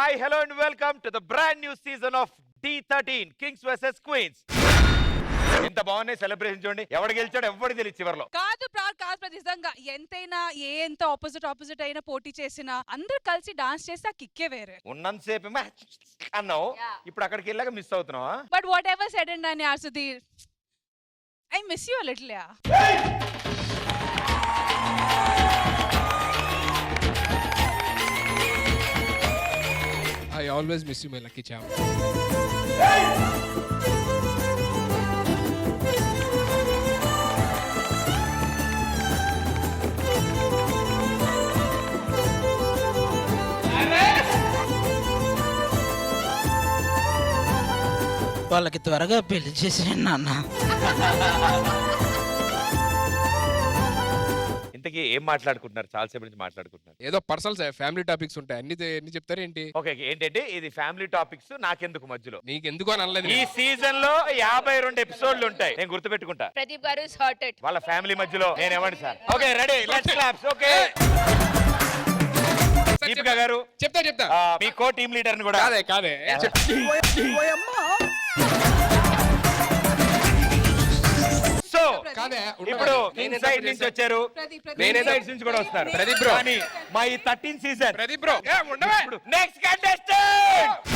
Hi, hello and welcome to the brand new season of D13 Kings vs Queens. ఎంత బాగున్నాయి celebration చూడండి. ఎవడు గెలిచాడు ఎవరికి తెలియదు చివర్లో. కాదు నిజంగా ఎంతైనా ఎంత ఆపోజిట్ అయినా పోటీ చేసినా అందరూ కలిసి డాన్స్ చేస్తే ఆ కిక్కే వేరే. ఉన్నంతసేపు అన్నావు, ఇప్పుడు అక్కడికి వెళ్ళాక మిస్ అవుతున్నావా? But whatever said and అని Sudheer, I miss you little. Yeah I always miss you, my lucky charm. వాళ్ళకి త్వరగా పెళ్లి చేసేయండి నాన్న. ఇంతకీ ఏం మాట్లాడుకుంటున్నారు? చాలా సేపు నుంచి మాట్లాడుకుంటున్నారు. ఏదో పర్సనల్ ఫ్యామిలీ టాపిక్స్ ఉంటాయి, అన్ని చెప్తారు ఏంటి? ఓకే, ఏంటంటే ఇది ఫ్యామిలీ టాపిక్స్, నాకెందుకు మధ్యలో? నీకెందుకు అని అనలేదు. ఈ సీజన్ లో 52 ఎపిసోడ్లు ఉంటాయి, నేను గుర్తుపెట్టుకుంటా. ప్రదీప్ గారు ఇస్ హర్టెడ్. వాళ్ళ ఫ్యామిలీ మధ్యలో నేను ఏమండి sir? Okay, ready, let's claps. Okay, Deepika గారు చెప్తా మీ కో టీమ్ లీడర్ ని కూడా. కాదే సో కాదే, ఇప్పుడు ఇన్సైడ్ నుంచి వచ్చారు, నేను ఇన్సైడ్ నుంచి కూడా వస్తారు. ప్రదీప్ బ్రో, కానీ మా ఈ 13 సీజన్ ప్రదీప్ బ్రో ఉండవే. Next contestant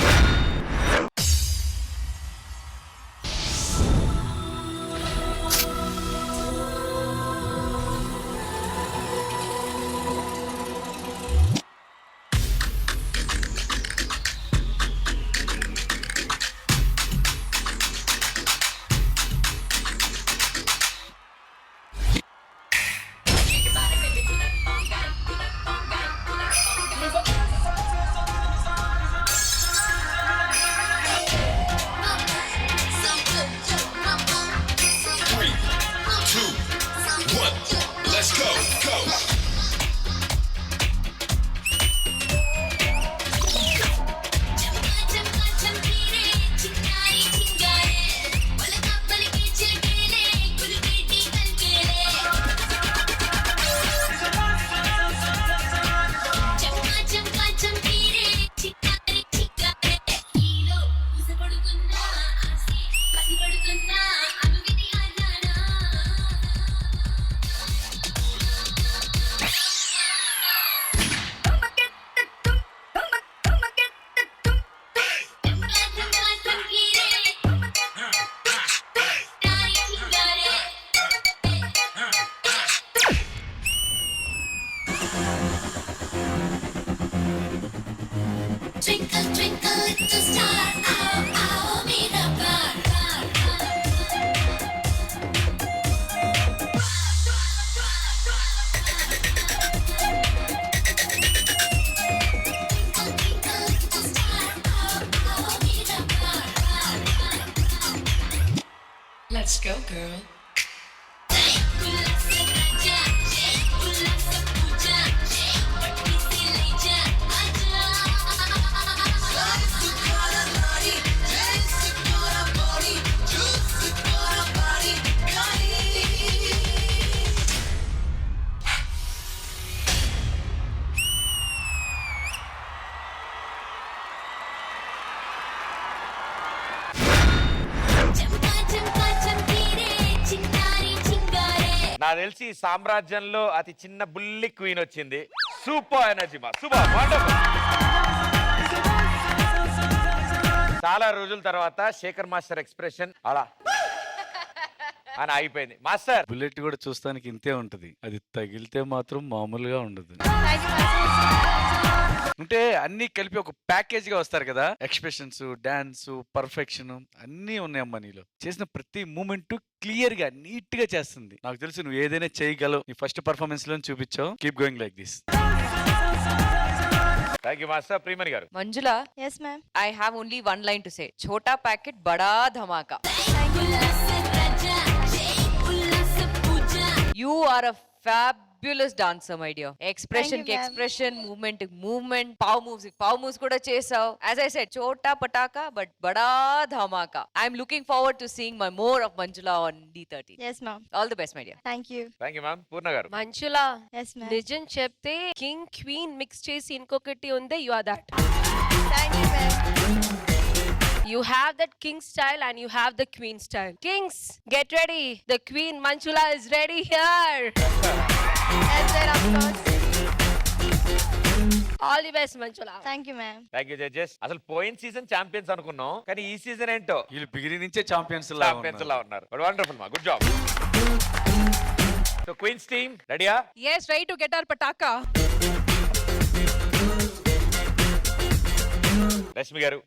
Twinkle, twinkle, little star, ow, ow, meet a bar. Twinkle, twinkle, little star, ow, ow, meet a bar. Let's go, girl. నాకు తెలిసి ఈ సామ్రాజ్యంలో అతి చిన్న బుల్లి క్వీన్ వచ్చింది. సూపర్ ఎనర్జీ మా సూపర్ వండర్ఫుల్. చాలా రోజుల తర్వాత శేఖర్ మాస్టర్ ఎక్స్ప్రెషన్ అలా అని అయిపోయింది. మాస్టర్ బుల్లెట్ కూడా చూస్తానికి ఇంతే ఉంటది, అది తగిలితే మాత్రం మామూలుగా ఉండదు. అంటే అన్ని కలిపి ఒక ప్యాకేజ్ గా వస్తారు కదా, ఎక్స్ప్రెషన్స్, డాన్స్, పర్ఫెక్షన్ అన్ని ఉన్నాయమ్మా నీలో. చేసిన ప్రతి మూమెంట్ క్లియర్ గా నీట్ గా చేస్తుంది. నాకు తెలుసు నువ్వు ఏదైనా చేయగలవు. నీ ఫస్ట్ పర్ఫార్మెన్స్ లో చూపించావు. Keep going like this. Thank you master. Priyamani garu. Manjula, yes ma'am, I have only one line to say. Chhota packet, bada dhamaka. You are a fabulous dancer, my dear. Expression Thank ki you, ma'am. expression, movement ki movement, pow moves kuda chesav. As I said, chota pataka but bada dhamaka. I'm looking forward to seeing more of Manjula on D13. yes ma'am, All the best, my dear. thank you, thank you ma'am. Poorna garu. Manjula, yes ma'am, నిజం చెప్తే king queen mix చేసి ఇంకొకటి ఉందే, you are that. Thank you, ma'am. You have that king style and you have the queen style. Kings, get ready. The queen Manchula is ready here. Yes, sir, of course. All the best, Manchula. Thank you, ma'am. Thank you judges. అసలు పోయిన season champions అనుకున్నాం, కానీ ఈ season ఏంటో వీళ్ళు beginning నుంచే champions champions లా ఉన్నారు. Wonderful మా, good job. So queens team రెడీయా? Yes, ready to get our pataka. Rashmi garu,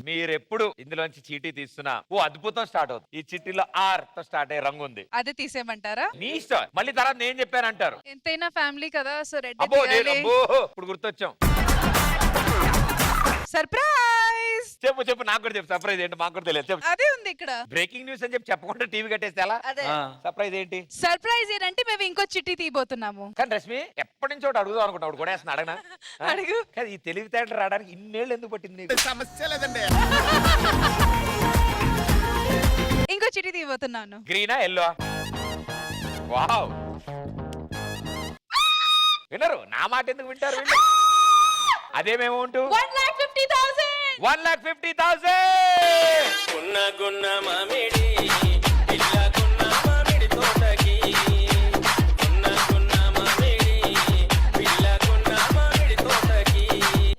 మీరెప్పుడు ఇందులోంచి చీటీ తీస్తున్నా ఓ అద్భుతం స్టార్ట్ అవుతుంది. ఈ చిట్టీలో ఆర్ తో స్టార్ట్ అయ్యే రంగు ఉంది. అదే తీసేయమంటారా? నీ ఇష్టం. మళ్ళీ తర్వాత నేను చెప్పాను అంటారు. ఎంతైనా ఫ్యామిలీ కదా, సో రెడ్ అబ్బో అబ్బో, ఇప్పుడు గుర్తొచ్చాం. సర్ప్రైజ్. చెప్పు చెప్పు, నాకు కూడా చెప్పు. సర్ప్రైజ్ ఏంటి మాకు కూడా తెలియదు. చెప్పు. అదే ఉంది ఇక్కడ. బ్రేకింగ్ న్యూస్ అని చెప్పి చెప్పకుండా టీవీ కట్టేస్తే ఎలా? అదే. సర్ప్రైజ్ ఏంటి? సర్ప్రైజ్ ఏంటంటే మేము ఇంకో చిట్టి తీయబోతున్నాము. కానీ రష్మి ఎప్పటి నుంచో ఒకటి అడుగుదాం అనుకుంటా. కూడా వేస్తున్నా, అడగనా? అడుగు. కానీ ఈ తెలివితేటలు రావడానికి ఇన్నేళ్ళు ఎందుకు పట్టింది నీకు? సమస్య లేదండి. ఇంకో చిట్టి తీయబోతున్నాను. గ్రీనా ఎల్లో? వావ్, వినరు నా మాట ఎందుకు వింటారు వీళ్ళు? అదేమేమౌంట్? 1,50,000. 1,50,000. గున్న మామిడి ఇల్ల గున్న మామిడి తోటకి గున్న మామిడి ఇల్ల గున్న మామిడి తోటకి.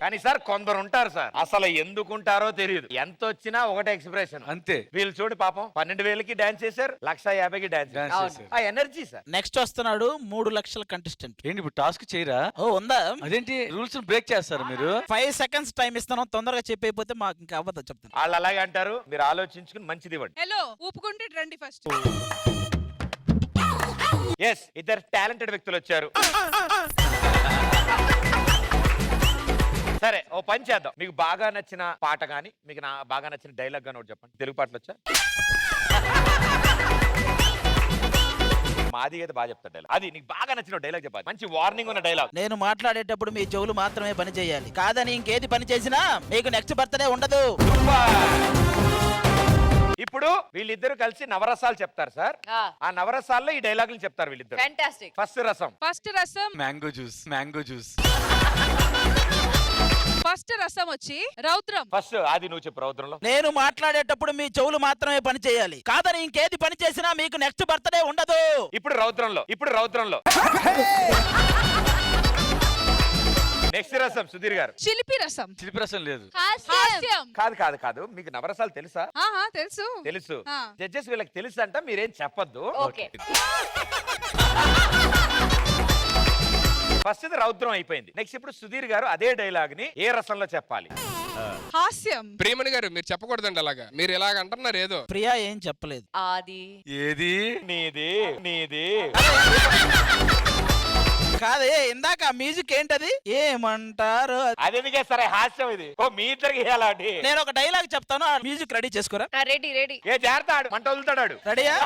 కానీ సార్ కొందరు ఉంటారు సార్, అసలు ఎందుకుంటారో తెలియదు. ఎంత వచ్చినా ఒకటే ఎక్స్ప్రెషన్ అంతే. వీళ్ళు చూడు పాపం 12,000కి డాన్స్ చేశారు, 1,50,000కి డాన్స్ Dance చేశారు. చేశారు. ఆ ఎనర్జీ సార్. నెక్స్ట్ వస్తున్నాడు 3 లక్షల కంటెస్టెంట్. ఏంటి ఇప్పుడు టాస్క్ చేయరా? ఓ ఉందా? అదేంటి రూల్స్ బ్రేక్ చేస్తారు మీరు? 5 సెకండ్స్ టైం ఇస్తాను, తొందరగా చెప్పైపోతే మాకు ఇంకా అవ్వదు చెప్తాను. వాళ్ళు అలాగే అంటారు, మీరు ఆలోచించుకుని మంచిది ఇవ్వండి. హలో, ఊపుకుంటే రండి ఫస్ట్. ఎస్, ఇద్దరు టాలెంటెడ్ వ్యక్తులు వచ్చారు. సరే, ఓ పని చేద్దాం. మీకు బాగా నచ్చిన పాట గానీ, మీకు బాగా నచ్చిన డైలాగ్ గానీ ఒకటి చెప్పండి. తెలుగు పాటలు వచ్చా? మాది అయితే బాగా చెప్తాడు డైలాగ్. అది నీకు బాగా నచ్చిన డైలాగ్ చెప్పాలి, మంచి వార్నింగ్ ఉన్న డైలాగ్. నేను మాట్లాడేటప్పుడు మీ చెవులు మాత్రమే పని చేయాలి, కాదని ఇంకేది పని చేసినా మీకు నెక్స్ట్ బర్త్డే ఉండదు. ఇప్పుడు వీళ్ళిద్దరు కలిసి నవరసాలు చెప్తారు సార్. ఆ నవరసాల్లో ఈ డైలాగులు చెప్తారు వీళ్ళిద్దరు. ఫ్యాంటాస్టిక్. ఫస్ట్ రసం. ఫస్ట్ రసం. Mango juice. Mango juice. First రసం వచ్చి రౌద్రం. ఫస్ట్ అది నువ్వు చెప్పు రౌద్రంలో. నేను మాట్లాడేటప్పుడు మీ చెవులు మాత్రమే పని చేయాలి, కాదని ఇంకేది పని చేసినా మీకు నెక్స్ట్ బర్త్డే ఉండదు. ఇప్పుడు రౌద్రంలో. ఇప్పుడు రౌద్రంలో. నెక్స్ట్ రసం సుధీర్ గారు. చిలిపి రసం. చిలిపి రసం లేదు. హాస్యం. కాదు కాదు కాదు, మీకు నవరసాలు తెలుసా? ఆహా, తెలుసు. తెలుసు. ఆ. జడ్జెస్ వీళ్ళకి తెలుసు అంట, మీరేం చెప్పొద్దు. ఓకే. ఫస్ట్ ఇది రౌద్రం అయిపోయింది. నెక్స్ట్ ఇప్పుడు సుధీర్ గారు అదే డైలాగ్ ని ఏ రసంలో చెప్పాలి? హాస్యం. ప్రియమణి గారు మీరు చెప్పకూడదండి అలాగా, మీరు ఇలాగ అంటున్నారు ఏదో. ప్రియా ఏం చెప్పలేదు. ఆది. ఏది? నీది నీది. కాదే, ఇందాక మ్యూజిక్ ఏంటది? ఏమంటారు? అది ఎందుకే సరే హాస్యం ఇది. ఓ మీ ఇద్దరికి అలాంటి. నేను ఒక డైలాగ్ చెప్తాను, ఆ మ్యూజిక్ రెడీ చేసుకోరా. Ready ready. ఏ జాగ్రత్త, మంట వదులుతాడు. రెడీయా?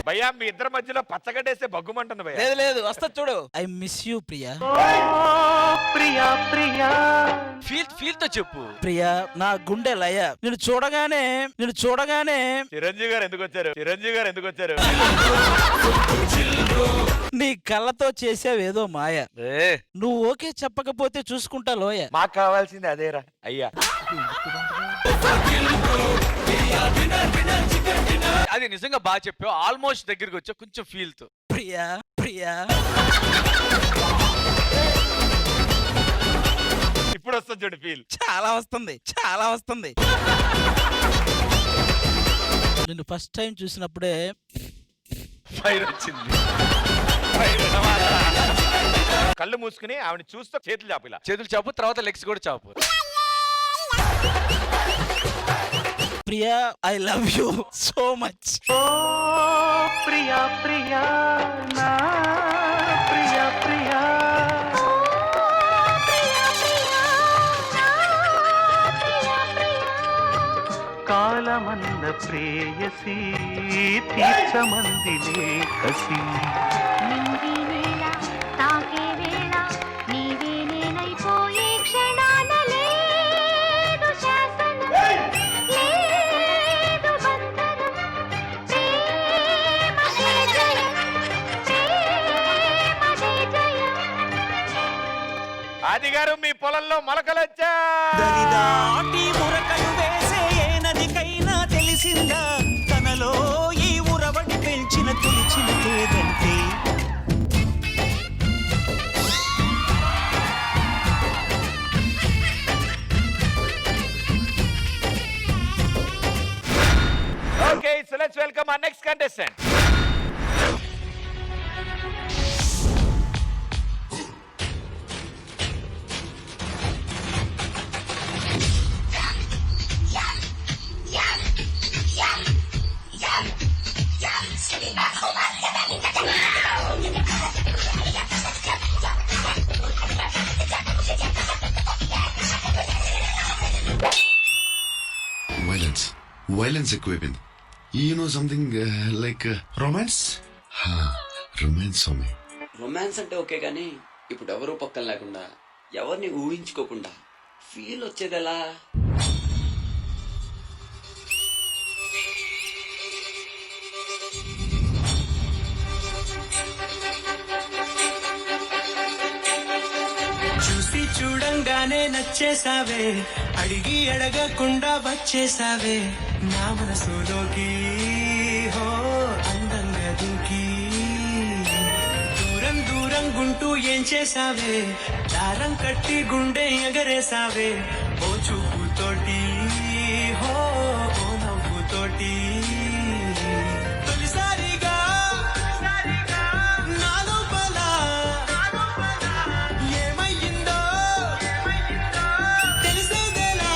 భయ్యా మీ ఇద్దరి మధ్యలో పచ్చగడ్డేస్తే బగ్గుమంటుంది భయ్యా. లేదు లేదు, వస్తా చూడు. I miss you Priya. Feel తో చెప్పు. ప్రియా నా గుండె లయ, నేను చూడగానే చిరంజీవి గారు ఎందుకు వచ్చారు? చిరంజీవి గారు ఎందుకు వచ్చారు? నీ కళ్ళతో చేసావేదో మాయ, ఏ నువ్వు ఓకే చెప్పకపోతే చూసుకుంటా లోయ. మాకు కావాల్సింది అదేరా అయ్యా. అది నిజంగా బాగా చెప్పావు. ఆల్మోస్ట్ దగ్గరికి వచ్చా, కొంచెం ఫీల్ తో. ప్రియా ప్రియా. ఇప్పుడు వస్తుంది చూడు ఫీల్. చాలా వస్తుంది. నేను ఫస్ట్ టైం చూసినప్పుడే ఫైర్ వచ్చింది. కళ్ళు మూసుకుని ఆవిడ చూస్తూ చేతులు చాపు ఇలా. చేతులు చాపు, తర్వాత లెగ్స్ కూడా చాపు. Priya I love you so much. Priya Priya నా ప్రియా ప్రియా కాలమన్న ప్రేయసి తీర్చమందిలే కసి. నింగి వేళ తాకే వేళ నీవే నేనైపోయే క్షణాన లేదు శాసనం లేదు బంధనం ప్రేమదే జయం ప్రేమదే జయం ఆది గారు మీ పొలంలో మొలకలు వచ్చా. దరిదాటి మురకలు వేసే ఏ నదికైనా తెలిసిందా తనలో ఈ ఉరవడి పెంచిన తొలిచిన లేదంటే. Okay, so let's welcome our next contestant. Violence equipment. You know something like romance? Romance for me. Romance అంటే ఓకే గానీ ఇప్పుడు ఎవరు పక్కన లేకుండా ఎవరిని ఊహించుకోకుండా ఫీల్ వచ్చేది ఎలా? చూసి చూడంగానే నచ్చేసావే అడిగి అడగకుండా వచ్చేసావే నా మనసులోకి హో అందంగా దూకి దూరం దూరం గుంటూ ఏం చేసావే దారం కట్టి గుండె ఎగరేసావే ఓ చూపుతోటి హో ఓ నవ్వుతోటి తొలిసారిగా నా లోపల ఏమయ్యిందో తెలిసేదేలా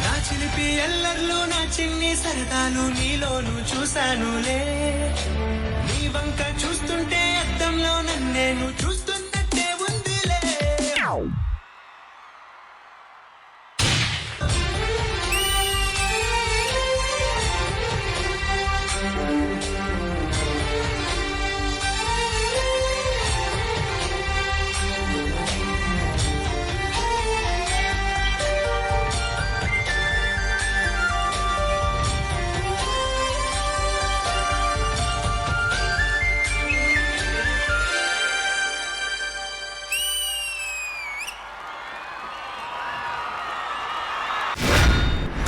నా చిలిపి ఎల్లర్లు నా చిన్ని సరదాలు నీలోను చూశానులే నీ వంక చూస్తుంటే అద్దంలో నన్నేను చూస్తున్నట్టే ఉందిలే.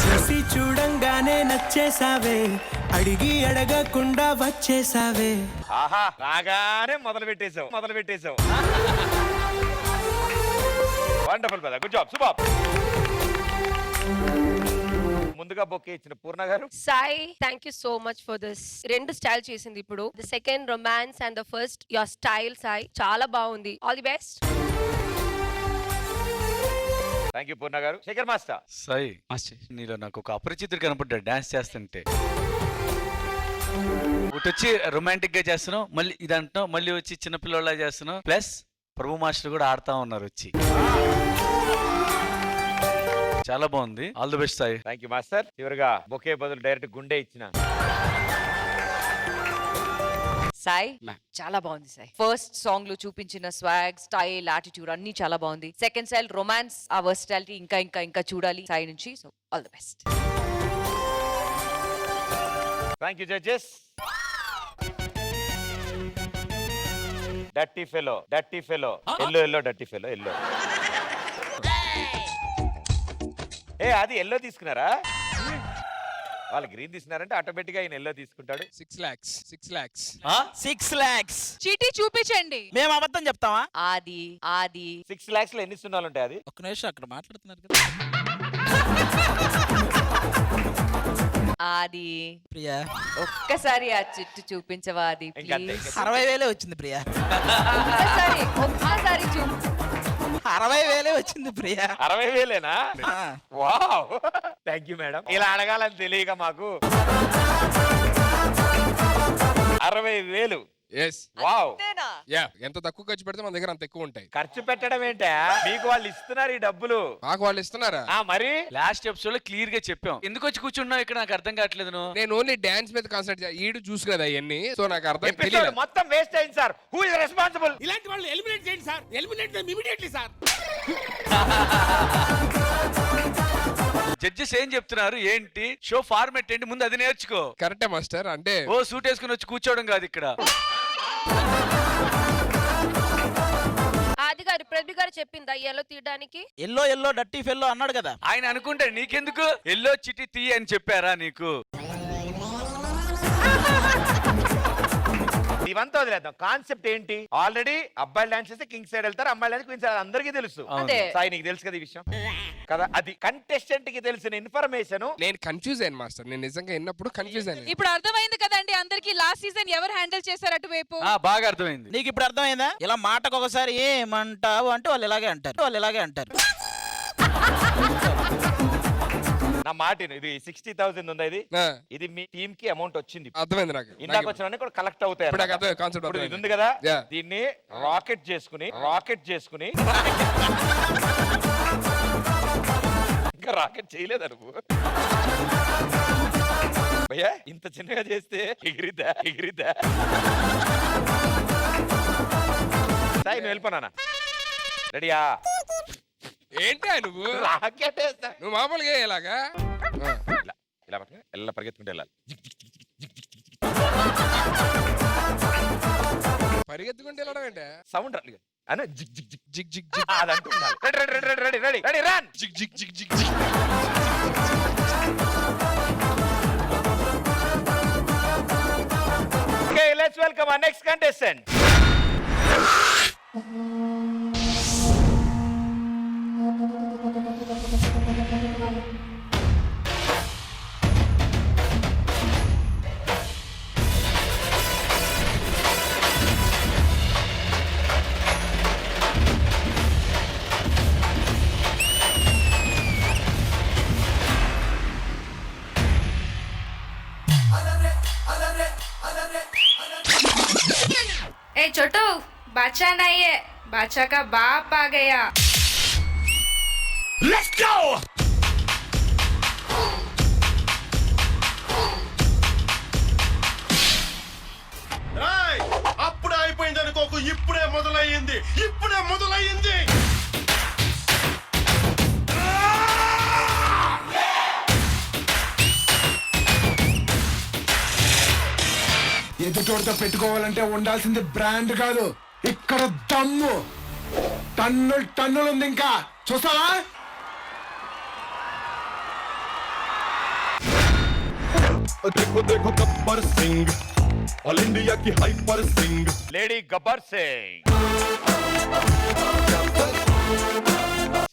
చూసి చూడంగానే నచ్చేసావే అడిగి అడగకుండా వచ్చేసావే. ఆహా, రాగానే మొదలు పెట్టేశావు. Wonderful brother, good job, super. ముందుగా బొకే ఇచ్చిన Poorna garu. Sai, thank you so much for this. రెండు స్టైల్ చేసింది ఇప్పుడు. The second romance and the first your style Sai చాలా బాగుంది. All the best. Thank you Poorna garu. Shekhar master. Sai నీలో నాకు ఒక అపరిచితుడు కనపడ్డా డాన్స్ చేస్తుంటే. ఒకటి వచ్చి రొమాంటిక్ గా చేస్తున్నావు, మళ్ళీ ఇది అంటున్నావు, మళ్ళీ వచ్చి చిన్నపిల్లలా చేస్తున్నావు, ప్లస్ ప్రభు మాస్టర్ కూడా ఆడుతా ఉన్నారు వచ్చి. చాలా బాగుంది. All the best Sai. Thank you master. చివరిగా బొకే బదులు డైరెక్ట్ గుండె ఇచ్చిన సాయి చాలా బాగుంది సాయి. ఫస్ట్ సాంగ్ లో చూపించిన స్వాగ్, స్టైల్, యాటిట్యూడ్ అన్ని చాలా బాగుంది. సెకండ్ స్టైల్ రొమాన్స్, ఆ వర్సిటాలిటీ ఇంకా ఇంకా ఇంకా చూడాలి సాయి నుంచి. So all the best. Thank you judges. Dirty fellow, yellow dirty fellow, yellow. ఏ అది ఎల్లో తీసుకున్నారా? వాళ్ళు గ్రీన్ తీసుకున్నారంటే ఆటోమేటిక్ గా ఆయన ఎల్లో తీసుకుంటాడు. 6 lakhs. 6 lakhs. చీటీ చూపించండి. మేము అబద్ధం చెప్తావా? ఆది 6 lakhs లో ఎన్ని సున్నాలు ఉంటాయి? అది ఒక్క నిమిషం అక్కడ మాట్లాడుతున్నారు కదా. ఆది ప్రియా ఒక్కసారి ఆ చిట్టు చూపించవా ఆది ఇంకంతే, ప్లీజ్. 60,000 వచ్చింది ప్రియా. ఒక్కసారి చూపు. 60,000 వచ్చింది ప్రియా. 60,000ఏనా? ఆ. Wow, thank you madam. ఇలా అడగాలని తెలియక మాకు. 60,000. Yes. వావ్. అంతేనా? Yeah. ఎంత తక్కువ ఖర్చు పెడితే మన దగ్గర అంత ఎక్కువ ఉంటాయి. ఖర్చు పెట్టడం ఏంటా? మీకు వాళ్ళు ఇస్తున్నారు ఈ డబ్బులు. మాకు వాళ్ళు ఇస్తున్నారా? మరి లాస్ట్ ఎపిసోడ్ లో క్లియర్ గా చెప్పాం. ఎందుకు వచ్చి కూర్చున్నావు ఇక్కడ నాకు అర్థం కావట్లేదు. నేను ఓన్లీ డాన్స్ మీద కాన్సన్ట్రేట్ ఈడు చూసు కదా అవన్నీ. సో నాకు అర్థం ఎపిసోడ్ తెలియదు. మొత్తం వేస్ట్ అయింది సార్. Who is responsible? ఇలాంటి వాళ్ళు ఎలిమినేట్ చేయండి sir. Eliminate them immediately sir. Judges ఏం చెప్తున్నారు ఏంటి? షో ఫార్మాట్ ఏంటి? ముందు అది నేర్చుకో. కరెక్టే మాస్టర్. అంటే ఓ సూట్ వేసుకుని వచ్చి కూర్చోవడం కాదు ఇక్కడ. ఆది గారు చెప్పిందా ఎల్లో తీయడానికి? ఎల్లో ఎల్లో డట్టి ఫెల్లో అన్నాడు కదా. ఆయన అనుకుంటే నీకెందుకు ఎల్లో చిట్టి తీ అని చెప్పారా నీకు? ఇవంతా వదిలేద్దాం. కాన్సెప్ట్ ఏంటి? ఆల్రెడీ అబ్బాయిలు డాన్స్ చేస్తే కింగ్ సైడ్ వెళ్తారు, అమ్మాయిలు డాన్స్ క్వీన్ సైడ్, అందరికీ తెలుసు. అదే. సాయి నీకు తెలుసు కదా ఈ విషయం కదా. అది కంటెస్టెంట్ కి తెలిసిన ఇన్ఫర్మేషన్. నేను కన్ఫ్యూజ్ అయ్యాను మాస్టర్. నేను నిజంగా విన్నప్పుడు కన్ఫ్యూజ్ అయ్యాను. ఇప్పుడు అర్థమైంది కదండి అందరికి లాస్ట్ సీజన్ ఎవరు హ్యాండిల్ చేశారు అటువైపు. బాగా అర్థమైంది. నీకు ఇప్పుడు అర్థమైందా? ఇలా మాటకు ఒకసారి ఏమంటావు అంటే వాళ్ళు ఇలాగే అంటారు. నా మాట ఇది 60,000 ఉందా? ఆ, ఇది మీ టీమ్ కి అమౌంట్ వచ్చింది. అర్థమైంది నాకు. ఇందాక వచ్చిన కూడా కలెక్ట్ అవుతాయి. ఇప్పుడు నాకు అర్థమైంది, కాన్సెప్ట్ ఇప్పుడు ఇది అర్థమైంది. ఉంది కదా, Yeah. దీన్ని రాకెట్ చేసుకుని ఇంకా రాకెట్ చేయలేదు నువ్వు భయ్యా. ఇంత చిన్నగా చేస్తే ఎగిరిద్దా సాయి నువ్వు వెళ్ళిపోనా? రెడీయా? ఏంటి నువ్వు రాకెట్ వేస్తా. నువ్వు మామూలుగా ఇలాగా ఇలా పట్టుకుని ఎలా పరిగెత్తుకుంటూ వెళ్ళాలి. పరిగెత్తుకుంటే వెళ్ళడం ఏంటి? సౌండ్ రాలి అన్న జిగ్ జిగ్ జిగ్ జిగ్ జిగ్ జిగ్ అది అంటుండాలి. Ready run. జిగ్ జిగ్ జిగ్ జిగ్ జిగ్. Okay, let's welcome our next contestant. ए छोटू, बादशाह नहीं है, बादशाह का बाप आ गया. Let's go. అప్పుడే అయిపోయింది అనుకోకు, ఇప్పుడే మొదలయ్యింది. ఎదుటోడితో పెట్టుకోవాలంటే ఉండాల్సింది బ్రాండ్ కాదు, ఇక్కడ దమ్ము. టన్నులు ఉంది. ఇంకా చూస్తావా? గబ్బర్ సింగ్, ఆల్ ఇండియాకి hyper Singh. Lady Gabbar Singh.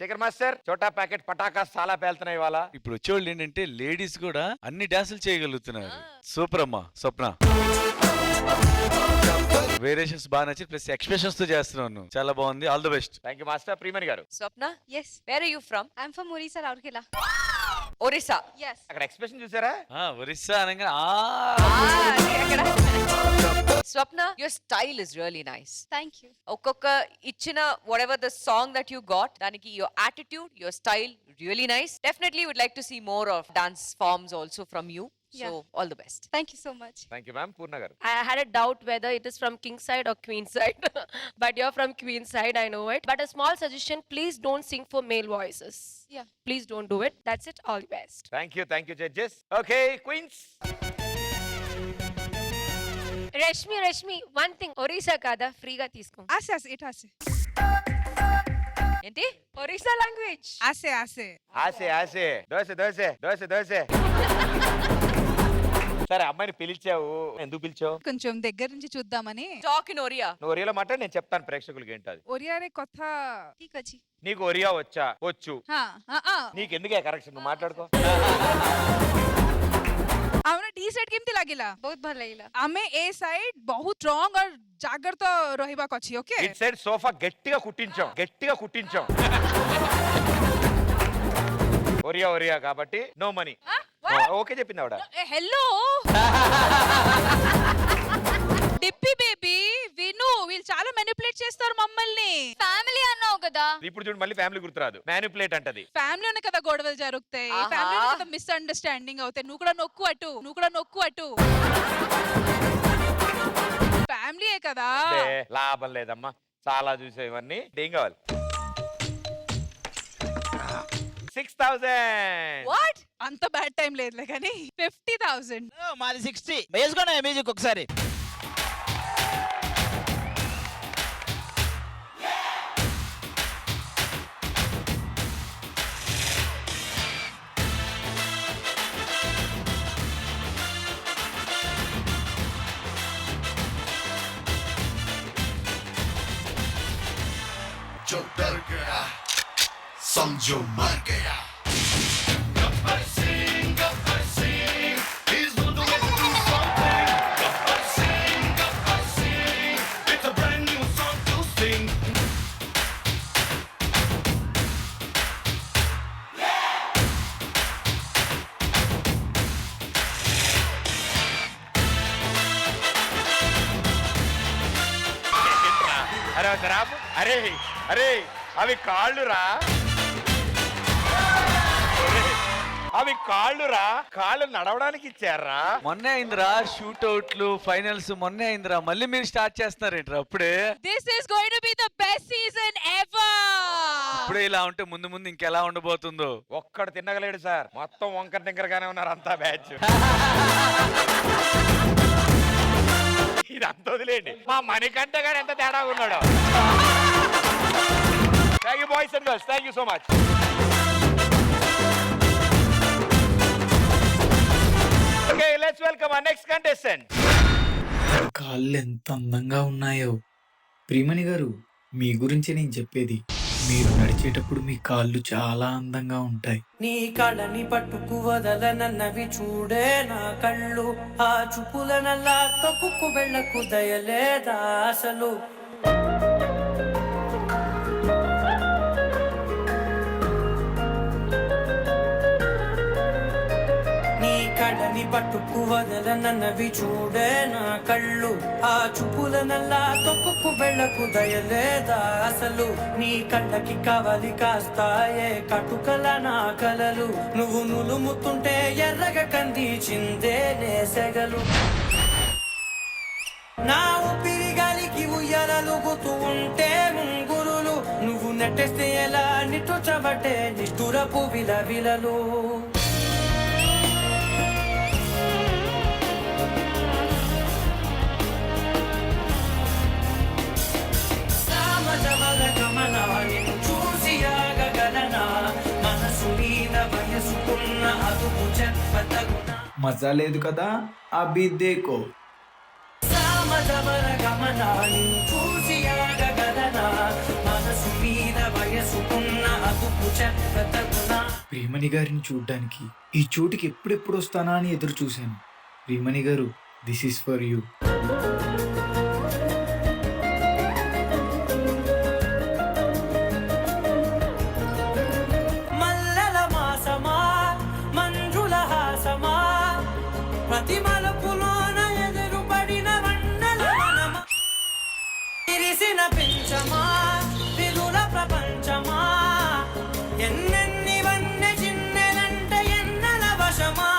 Shekhar master, చోటా ప్యాకెట్ పటాకా చాలా పేలుతున్నాయి ఇవాళ. ఇప్పుడు వచ్చేవాళ్ళు ఏంటంటే లేడీస్ కూడా అన్ని డాన్సులు చేయగలుగుతున్నారు. సూపర్ అమ్మా స్వప్న. వేరియేషన్స్ బాగా నచ్చి ప్లస్ ఎక్స్ప్రెషన్స్ తో చేస్తున్నాను, చాలా బాగుంది. All the best. Thank you master. Priyamani garu. Swapna, Yes, where are you from? I'm from Orissa, Rourkela. Orissa. Yes. అక్కడ ఎక్స్ప్రెషన్ చూసారా? ఒరిస్సా అనగా Swapna, your style is really nice. Thank you. ఒక్కొక్క ఇచ్చిన whatever the song that you got, దానికి your attitude, your style really nice. Definitely would like to see more of dance forms also from you. So Yeah. all the best. Thank you so much. Thank you ma'am. Poorna garu. I had a doubt whether it is from king side or queen side, but you're from queen side, I know it. But a small suggestion, please don't sing for male voices. Yeah. Please don't do it. That's it. All the best. Thank you judges. Okay queens. Rashmi, one thing. Orissa kada free ga తీసుకో. ఆసే ఇటు ఆసే ఏంటి? Orissa language. ఆసే ఆసే దోసే. సరే, అమ్మాయిని పిలిచావు, ఎందుకు పిలిచావు? కొంచెం దగ్గర నుంచి చూద్దామని. Talk in Oriya. నువ్వు ఒరియాలో మాట్లాడి, నేను చెప్తాను ప్రేక్షకులకి ఏంటి అది. ఒరియారే కొత్త. ठीक ଅଛି. నీకు ఒరియా వచ్చు. हाँ, నీకు ఎందుకే కరెక్షన్, నువ్వు మాట్లాడుకో. आमना टी साइड केमती लागिला? बहुत भल लागला. आमे ए साइड बहुत स्ट्रांग और जाग्रत रहिबा कछि. ओके, ఇట్ సైడ్ సోఫా గట్టిగా కుట్టించాం. ఒరియా కాబట్టి నో మనీ. ఓకే చెప్పింది ఆవిడ. हेलो డిప్పి బేబీ, విను, వీళ్ళు చాలా మ్యానిపులేట్ చేస్తారు మమ్మల్ని. ఫ్యామిలీ అన్నావు కదా. ఇప్పుడు చూడు, మళ్ళీ ఫ్యామిలీ గుర్తురాదు, మ్యానిపులేట్ అంటది. ఫ్యామిలీలోనే కదా గొడవలు జరుగుతాయి, ఆహా. ఫ్యామిలీలో కదా మిస్అండర్స్టాండింగ్ అవుతాయి. నువ్వు కూడా నొక్కు అటు. ఫ్యామిలీయే కదా. అంటే లాభం లేదమ్మా, చాలా చూసే ఇవన్నీ. ఏం కావాలి? 6,000. What? అంత బ్యాడ్ టైం లేదులే కానీ 50,000. మాది 60. వేసుకోండి మ్యూజిక్ ఒకసారి. समझो मर गया అరే రాము, అరే అరే అవి కాళ్ళురా, అవి కాళ్ళురా, కాళ్ళు నడవడానికి ఇచ్చారా? మొన్నే అయిందిరా షూట్ అవుట్లు ఫైనల్స్, మొన్నే అయిందిరా. మళ్ళీ మీరు స్టార్ట్ చేస్తున్నారేంట్రా అప్పుడే? This is going to be the best season ever. ఇప్పుడే ఇలా ఉంటే ముందు ముందు ఇంకెలా ఉండబోతుందో. ఒక్కడు తిన్నగలేడు సార్, మొత్తం వంకర టింకరగానే ఉన్నారు అంతా బ్యాచ్. ఇదంతా వదిలేండి, మా మణికంఠ గారు ఎంత తేడా ఉన్నాడు. Thank you boys and girls, thank you so much. Okay, let's welcome our next contestant. కాళ్ళు ఎంత అందంగా ఉన్నాయో. ప్రియమణి గారు, మీ గురించి నేను చెప్పేది, మీరు నడిచేటప్పుడు మీ కాళ్ళు చాలా అందంగా ఉంటాయి. నీ కళని పట్టుకు వదలనన్నవి చూడే నా కళ్ళు, ఆ చూపులనల్లా తొక్కుకు వెళ్ళకు దయలేదా అసలు. నీ కళని పట్టుకు వదలనన్నవి చూడే నా కళ్ళు, ఆ చూపులనల్లా తొక్కుకు వెళ్ళకు దయలేదా అసలు. నీ కళ్ళకి కవలి కాస్తాయే కటుకల నా కలలు, నువ్వు నులుముతుంటే ఎర్రగా కంది చిందే నేసెగలు. నా ఊపిరి గాలికి ఉయ్యాలలుగుతూ ఉంటే ముంగురులు, నువ్వు నెట్టేస్తే ఎలా నిట్టుచబట్టే నిష్ఠురపు విలవిలలు. చూసి ఆగగలనా మనసు మీద వయసుకున్న అదుపు చెప్పతగున. మజా లేదు కదా, అభి దేకో. సామజవర గమనాన్ని చూసి ఆగగలనా మనసు మీద వయసుకున్న అదుపు చెప్పతగున. ప్రియమణి గారిని చూడ్డానికి ఈ చోటికి ఎప్పుడెప్పుడు వస్తానా అని ఎదురు చూశాను. ప్రియమణి గారు, దిస్ ఈస్ ఫర్ యూ. మల్లెల మాసమా మంజుల హాసమా, ప్రతి మలుపులోన ఎదురుపడిన వన్నెల వనమా, విరిసిన పెంచమా విలుల ప్రపంచమా, ఎన్నెన్ని వన్నె చిన్నెలంటే ఎన్నెల వశమా.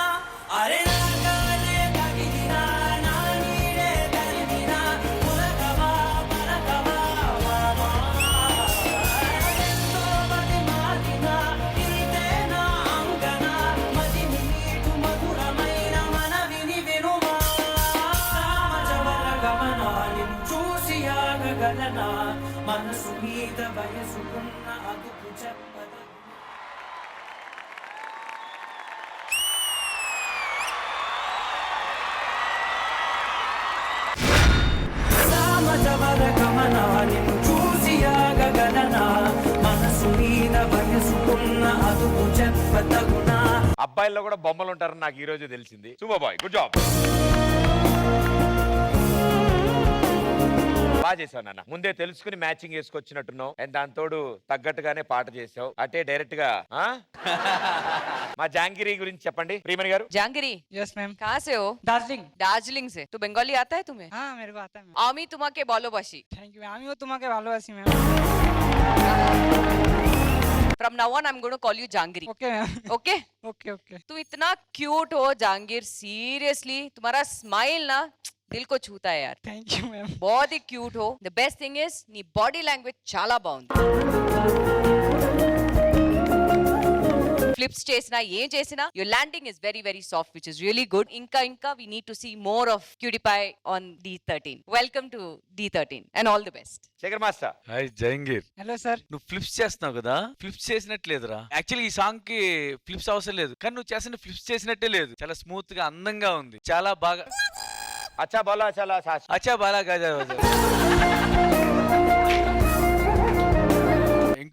అరే నాగాలే తగిలినా నా నీడే తరిమినా, పులకవా పలకవా మామా. ఎంతో మది మాదినా ఇంతే నా అంగన, మదిని నీటు మధురమైన మనవిని వినుమా. సామజవర గమనాన్ని చూసి ఆగగలనా మనసు మీద వయసుకున్న అదుపు చెప్పద. సామజవర గమనాన్ని చూసి ఆగగలనా మనసు మీద వయసుకున్న అదుపు చెప్పతగునా. అబ్బాయిల్లో కూడా బొమ్మలు ఉంటారని నాకు ఈ రోజు తెలిసింది. Super boy, good job. బాగా చేసావు నాన్న, ముందే తెలుసుకుని మ్యాచింగ్ వేసుకొచ్చినట్టున్నావు. అండ్ దాంతోడు తగ్గట్టుగానే పాట చేసావు. అంటే డైరెక్ట్ గా మా జాంగిరి గురించి చెప్పండి ప్రియమణి గారు. जांगिरी, यस मैम. कहाँ से हो? दार्जिलिंग. दार्जिलिंग से. तो बंगाली आता है तुम्हें? हाँ, मेरे को आता है मैम. आमी तुम्हाके बोलोबाशी. Thank you. आमिও তোমাকে ভালোবাসি ma'am. From now on, I'm going to call you Jangiri. Okay ma'am. Okay? Okay okay. तुम इतना क्यूट हो जहांगीर, सीरियसली तुम्हारा स्माइल ना दिल को छूता है यार. Thank you ma'am. बहुत ही क्यूट हो. द बेस्ट थिंग इज नी बॉडी लैंग्वेज చాలా బాగుంది. ఫ్లిప్స్ చేసినా ఏం చేసినా your landing is very very soft, which is really good. ఇంకా we need to see more of cutie pie D13. Welcome to D13 and all the best. Shekhar master. Hi Jahangir. Hello sir. నువ్వు flips చేస్తున్నావు కదా, flips చేసినట్లేదురా. Actually ఈ song కి flips అవసరం లేదు, కానీ నువ్వు చేసిన ఫ్లిప్స్ చేసినట్టే లేదు. చాలా స్మూత్ గా అందంగా ఉంది, చాలా బాగా. అచ్చా బాలా చాలా అచ్చా బాలా కాదు.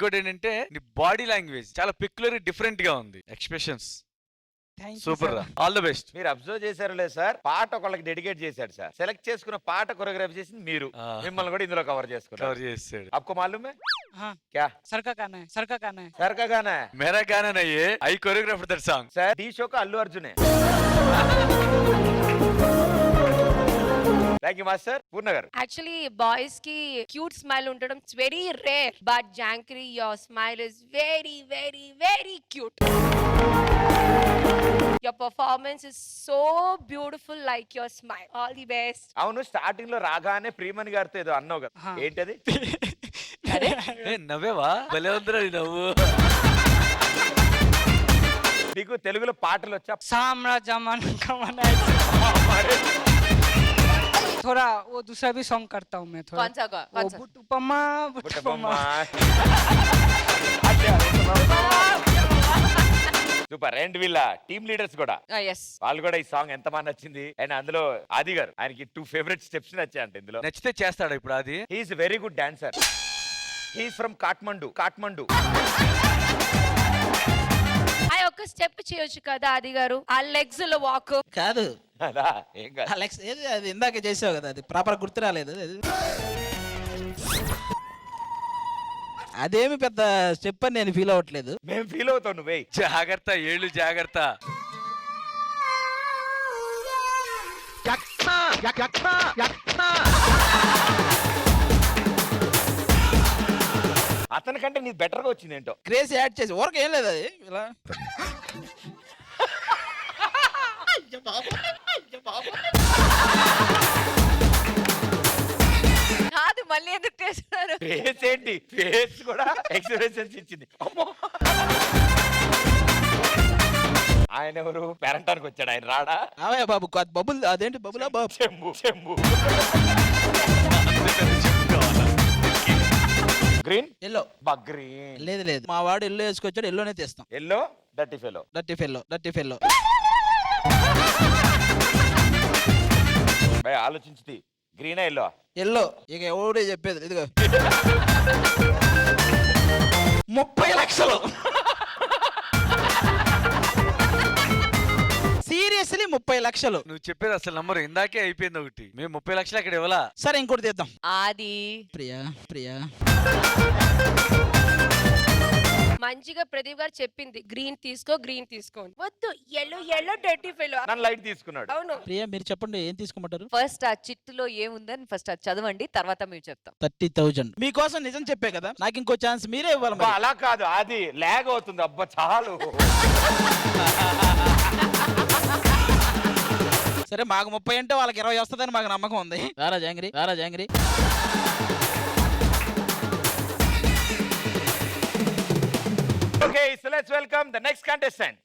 ఇంకోటి ఏంటంటే నీ బాడీ లాంగ్వేజ్ చాలా పెక్యులర్ డిఫరెంట్ గా ఉంది. ఎక్స్ప్రెషన్స్ సూపర్ రా, ఆల్ ద బెస్ట్. మీరు అబ్జర్వ్ చేశారు లేదు సార్, పాట ఒకళ్ళకి డెడికేట్ చేశాడు సార్. సెలెక్ట్ చేసుకున్న పాట కొరియోగ్రఫీ చేసింది మీరు, మిమ్మల్ని కూడా ఇందులో కవర్ చేసుకున్నారు. కవర్ చేసాడు. आपको मालूम है क्या सर का गाना है, सर का गाना है. सर का गाना है, मेरा गाना नहीं है, I choreographer that song. Sir D show का अल्लू अर्जुन है. Thank you master. Poorna garu, actually boys కి క్యూట్ స్మైల్ ఉండడం ఇట్స్ వెరీ రేర్, బట్ జాంక్రీ your smile is very very very cute. Your performance is so beautiful like your smile. All the best. అవును starting లో రాగానే ప్రియమణి గారితో ఏదో అన్నావు కదా, ఏంటది? నవ్వేవా? భలే ఉందిరా నీ నవ్వు. నీకు తెలుగులో పాటలు వచ్చా? साम्राज्यमन कमन थोड़ा वो दूसरा भी सॉन्ग करता हूँ मैं थोड़ा. कौन सा कौन सा? बुटुपमा बुटुपमा. సూపర్. అండ్ వీళ్ళ టీమ్ లీడర్స్ కూడా, yes, వాళ్ళు కూడా ఈ సాంగ్ ఎంత బాగా నచ్చింది. అండ్ అందులో ఆది గారు, ఆయనకి 2 ఫేవరెట్ స్టెప్స్ నచ్చాయంట ఇందులో. నచ్చితే చేస్తాడు ఇప్పుడు అది. He's very good dancer. He's from Kathmandu. ఆ ఒక్క స్టెప్ చేయొచ్చు కదా ఆది గారు, ఆ లెగ్స్ లో వాక్. కాదు అదా ఏం కాదు. అలెక్స్ ఏది అది ఇందాక చేసావు కదా, అది ప్రాపర్ గుర్తు రాలేదు. అదేమి పెద్ద స్టెప్ అని నేను ఫీల్ అవ్వట్లేదు. మేము ఫీల్ అవుతాం, నువ్వే జాగ్రత్త, ఏళ్ళు జాగ్రత్త. అతనికంటే నీది బెటర్ గా వచ్చింది ఏంటో. క్రేజ్ యాడ్ చేసి ఊరక ఏం లేదు అది ఇలా. కాదు మళ్ళీ ఎందుకు చేస్తున్నారు? ఫేస్ ఏంటి, ఫేస్ కూడా ఎక్స్ప్రెషన్స్ ఇచ్చింది. అమ్మో, ఆయన ఎవరు? పేరంటానికి వచ్చాడు ఆయన, రాడా? అవే బాబు బబుల్, అదేంటి బబులా బాబు? చెంబు. Green yellow. గ్రీన్ లేదు మా వాడు ఎల్లో వేసుకొచ్చాడు, ఎల్లోనే తెస్తాం. Yellow dirty fellow. భయ్ ఆలోచించి గ్రీనా ఎల్లో? ఎల్లో. ఇక ఎవడే చెప్పేది. ఇదిగో 30 లక్షలు. సీరియస్లీ 30 లక్షలు. నువ్వు చెప్పేది అసలు నంబర్ ఇందాకే అయిపోయింది ఒకటి. మేము 30 లక్షలు అక్కడ ఇవ్వాలా? సరే ఇంకోటి తెద్దాం. ఆది ప్రియా మంచిగా ప్రదీప్ గారు చెప్పింది, గ్రీన్ తీసుకో వద్దు, ఎల్లో డర్టీ ఫెలో. నన్ను లైట్ తీసుకున్నాడు. అవును. ప్రియా మీరు చెప్పండి ఏం తీసుకోమంటారు? ఫస్ట్ ఆ చిట్టులో ఏముందని ఫస్ట్ అది చదవండి, తర్వాత మేము చెప్తాం. 30,000 మీకోసం నిజం చెప్పే కదా, నాకు ఇంకో ఛాన్స్ మీరే ఇవ్వాలి. అబ్బా, అలా కాదు, అది లాగ్ అవుతుంది. అబ్బా చాలు. సరే మాకు 30 అంటే వాళ్ళకి 20 వస్తుందని మాకు నమ్మకం ఉంది. రారా jangri. Okay, so let's welcome the next contestant.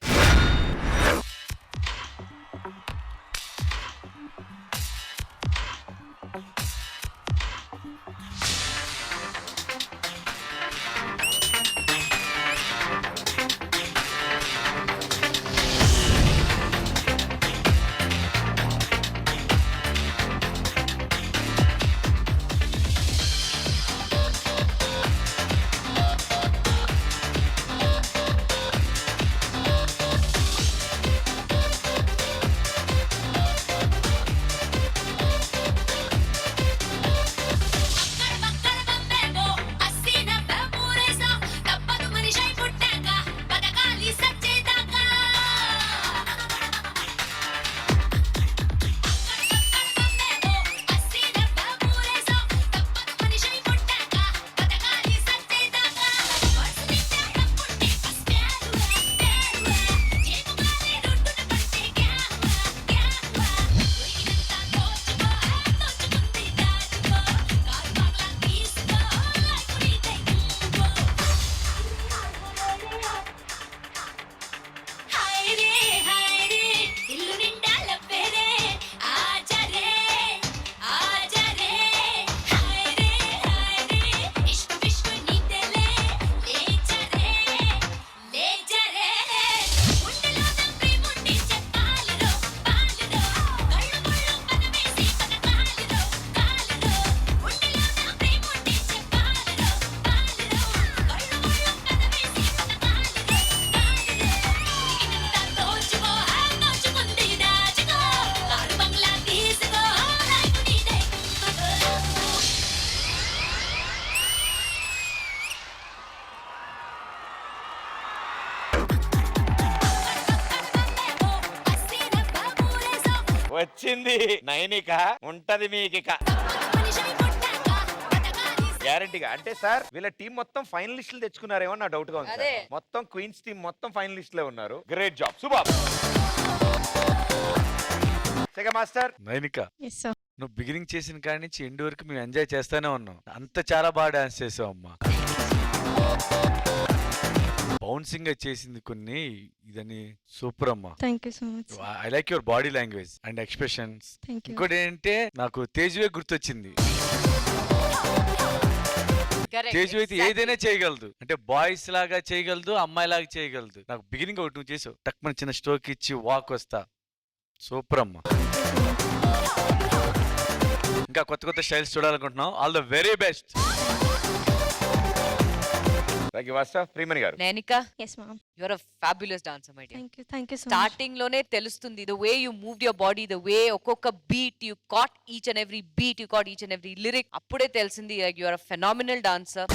వచ్చింది నైనిక, ఉంటది మీకిక గ్యారంటీగా. అంటే సార్ వీళ్ళ టీం మొత్తం ఫైనలిస్టులు తెచ్చుకున్నారేమో నా డౌట్ గా ఉంది సార్. అదే. మొత్తం క్వీన్స్ టీం మొత్తం ఫైనలిస్టులే ఉన్నారు. Great job, super. సెగ మాస్టర్ నైనిక, నువ్వు బిగినింగ్ చేసిన కాడి నుంచి ఎండ్ వరకు మేము ఎంజాయ్ చేస్తానే ఉన్నాం. అంత చాలా బాగా డాన్స్ చేసావు అమ్మా. బౌన్సింగ్ చేసింది కొన్ని, ఇదని సూపర్ అమ్మా. Thank you so much. I like your body language and expressions. ఇంకోటి ఏంటంటే నాకు తేజువే గుర్తొచ్చింది. తేజు అయితే ఏదైనా చేయగలదు, అంటే బాయ్స్ లాగా చేయగలదు, అమ్మాయి లాగా చేయగలదు. నాకు బిగినింగ్ ఒకటి నువ్వు చేసావు, టక్ మన చిన్న స్ట్రోక్ ఇచ్చి వాక్ వస్తా, సూపర్ అమ్మా. ఇంకా కొత్త కొత్త స్టైల్స్ చూడాలనుకుంటున్నాం. All the very best. Priyamani garu. Nainika, yes ma'am. You are a fabulous dancer my dear. Thank you so much. Starting లోనే తెలుస్తుంది, the way you moved your body, the way ఒక్కొక్క beat you caught each and every beat, you caught each and every lyric. అప్పుడే తెలిసింది you are a phenomenal dancer.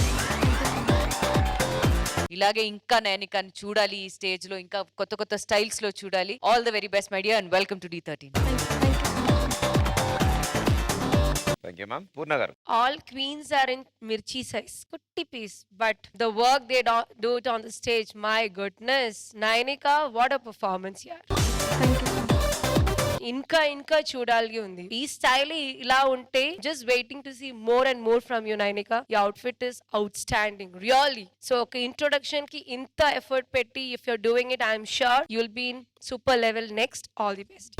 ఇలాగే ఇంకా నైనికని చూడాలి ఈ stage లో, ఇంకా కొత్త కొత్త స్టైల్స్ లో చూడాలి. All the very best my dear and welcome to D13. Thank you ma'am. Poorna garu. All queens are in mirchi size, kutti piece, but the work they do it on the stage, my goodness. Nainika, what a performance yaar. Thank you. ఇంకా చూడాలి ఉంది. ఈ style ఇలా ఉంటే just waiting to see more and more from you Nainika. ఈ outfit is outstanding really. So ఒక introduction కి ఇంత ఎఫర్ట్ పెట్టి if you're doing it, I'm sure you will be in super level next. All the best.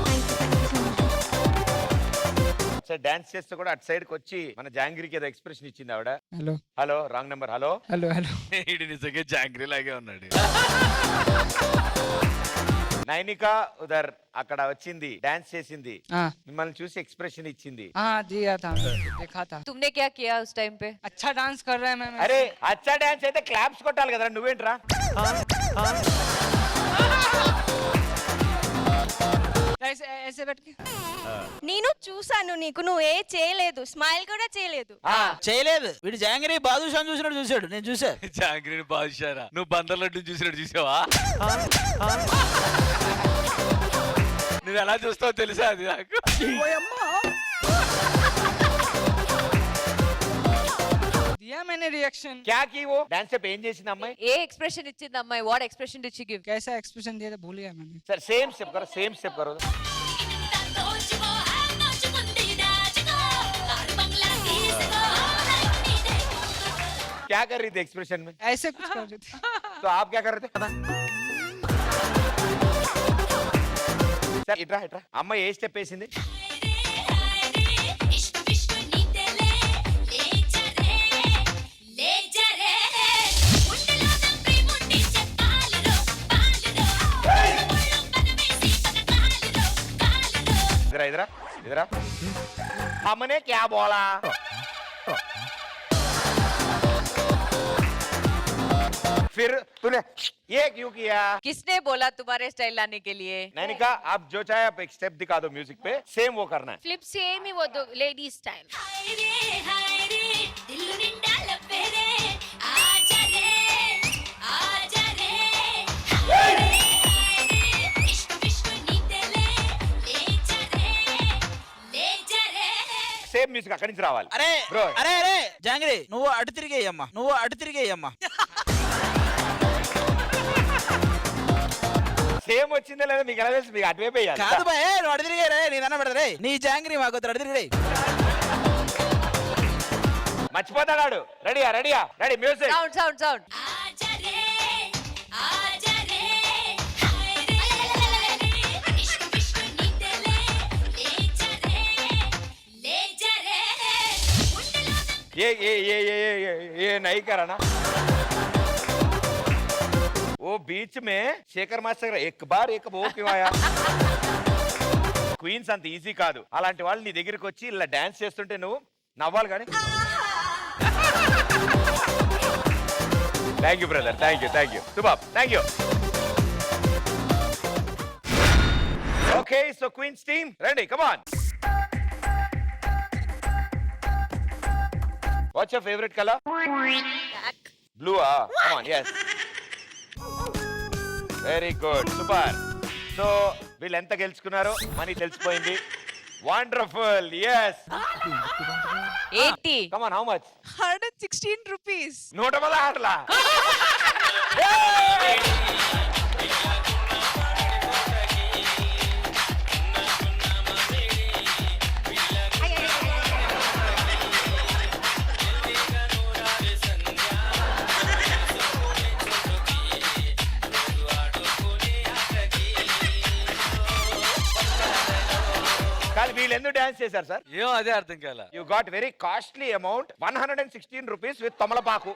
Dance చేస్తూ కూడా అటు side కి వచ్చి మన జాంగ్రీకి ఏదో ఎక్స్ప్రెషన్ ఇచ్చింది ఆవిడ. Hello hello, wrong number. Hello hello hello. ఇది నిజంగా జాంగ్రీ లాగే ఉన్నాడు. నైనిక ఉదర్ అక్కడ వచ్చింది, డాన్స్ చేసింది, हाँ మిమ్మల్ని చూసి ఎక్స్ప్రెషన్ ఇచ్చింది. हाँ दिया था, देखा था. तुमने क्या किया उस टाइम पे? अच्छा डांस कर रहे हैं मैम. అరే అచ్చా డాన్స్ అయితే క్లాప్స్ కొట్టాలి కదా, నువ్వేంట్రా? ऐसे ऐसे बैठ के. నేను చూసాను నీకు, నువ్వు ఏ చేయలేదు, స్మైల్ కూడా చేయలేదు. చేయలేదు. వీడు జాంగిరీ బాదుషాని చూసినట్టు చూసాడు, నేను చూసా. జాంగ్రీని బాదుషారా? నువ్వు బందర్ లడ్డు చూసినట్టు చూసావా? నువ్వు ఎలా చూస్తావో తెలుసా అది నాకు. दिया मैंने रिएक्शन. క్యా కీ వో డాన్స్ సేపు ఏం చేసింది అమ్మాయి? ఏ ఎక్స్ప్రెషన్ ఇచ్చింది అమ్మాయి? What expression did she give? कैसा एक्सप्रेशन दिया था भूल गया मैंने. సర్ సేమ్ స్టెప్ కరో, సేమ్ స్టెప్ కరో. क्या कर रही थी एक्सप्रेशन में? ऐसे कुछ कर रहे थे. तो आप क्या कर रहे थे? सर इट्रा इट्रा अम्मा ఏ స్టెప్ వేసింది? इधर इधर इधर हमने क्या बोला? फिर तूने ये क्यों किया? किसने बोला तुम्हारे स्टाइल लाने के लिए? नैनिका आप जो चाहे आप एक स्टेप दिखा दो म्यूजिक पे, सेम वो करना है. ఫ్లిప్ సేమ్ ఇవ్వద్దు, లేడీ స్టైల్. సేమ్ మ్యూజిక్ అక్కడి నుంచి రావాలి. అరే బ్రో అరే అరే జాంగిరీ, నువ్వు అటు తిరిగేయమ్మా, నువ్వు అటు తిరిగేయమ్మా. సేమ్ వచ్చిందా లేదా మీకు ఎలా తెలుసు? మీకు అటువైపు వేయాలి. కాదు బాయ్, నువ్వు అటు తిరిగే రే, నీ దన్న పెడతా రే. నీ జాంగిరీ మాకు అటు తిరిగి. మర్చిపోతాడు. రెడీయా రెడీయా ready music. Sound sound sound. ये नहीं करा ना. वो बीच में शेखर मास्टर एक बार एक वो क्यों आया? క్వీన్స్ అంత ఈజీ కాదు. అలాంటి వాళ్ళు నీ దగ్గరికి వచ్చి ఇలా డాన్స్ చేస్తుంటే నువ్వు నవ్వాలి కానీ. Thank you brother, thank you సుబాబ్, thank you. Okay so queens team రండి, come on. What's your favorite color? Black. Blue, come on, yes. Very good, super. So, వీళ్ళు ఎంత గెలుచుకున్నారో మనీ తెలిసిపోయింది. Wonderful. yes 80. come on how much 116 rupees. 116లా కానీ వీళ్ళు ఎందుకు dance చేశారు sir? ఏమో అదే అర్థం కాల. You got very costly amount 116 rupees with తమలపాకు.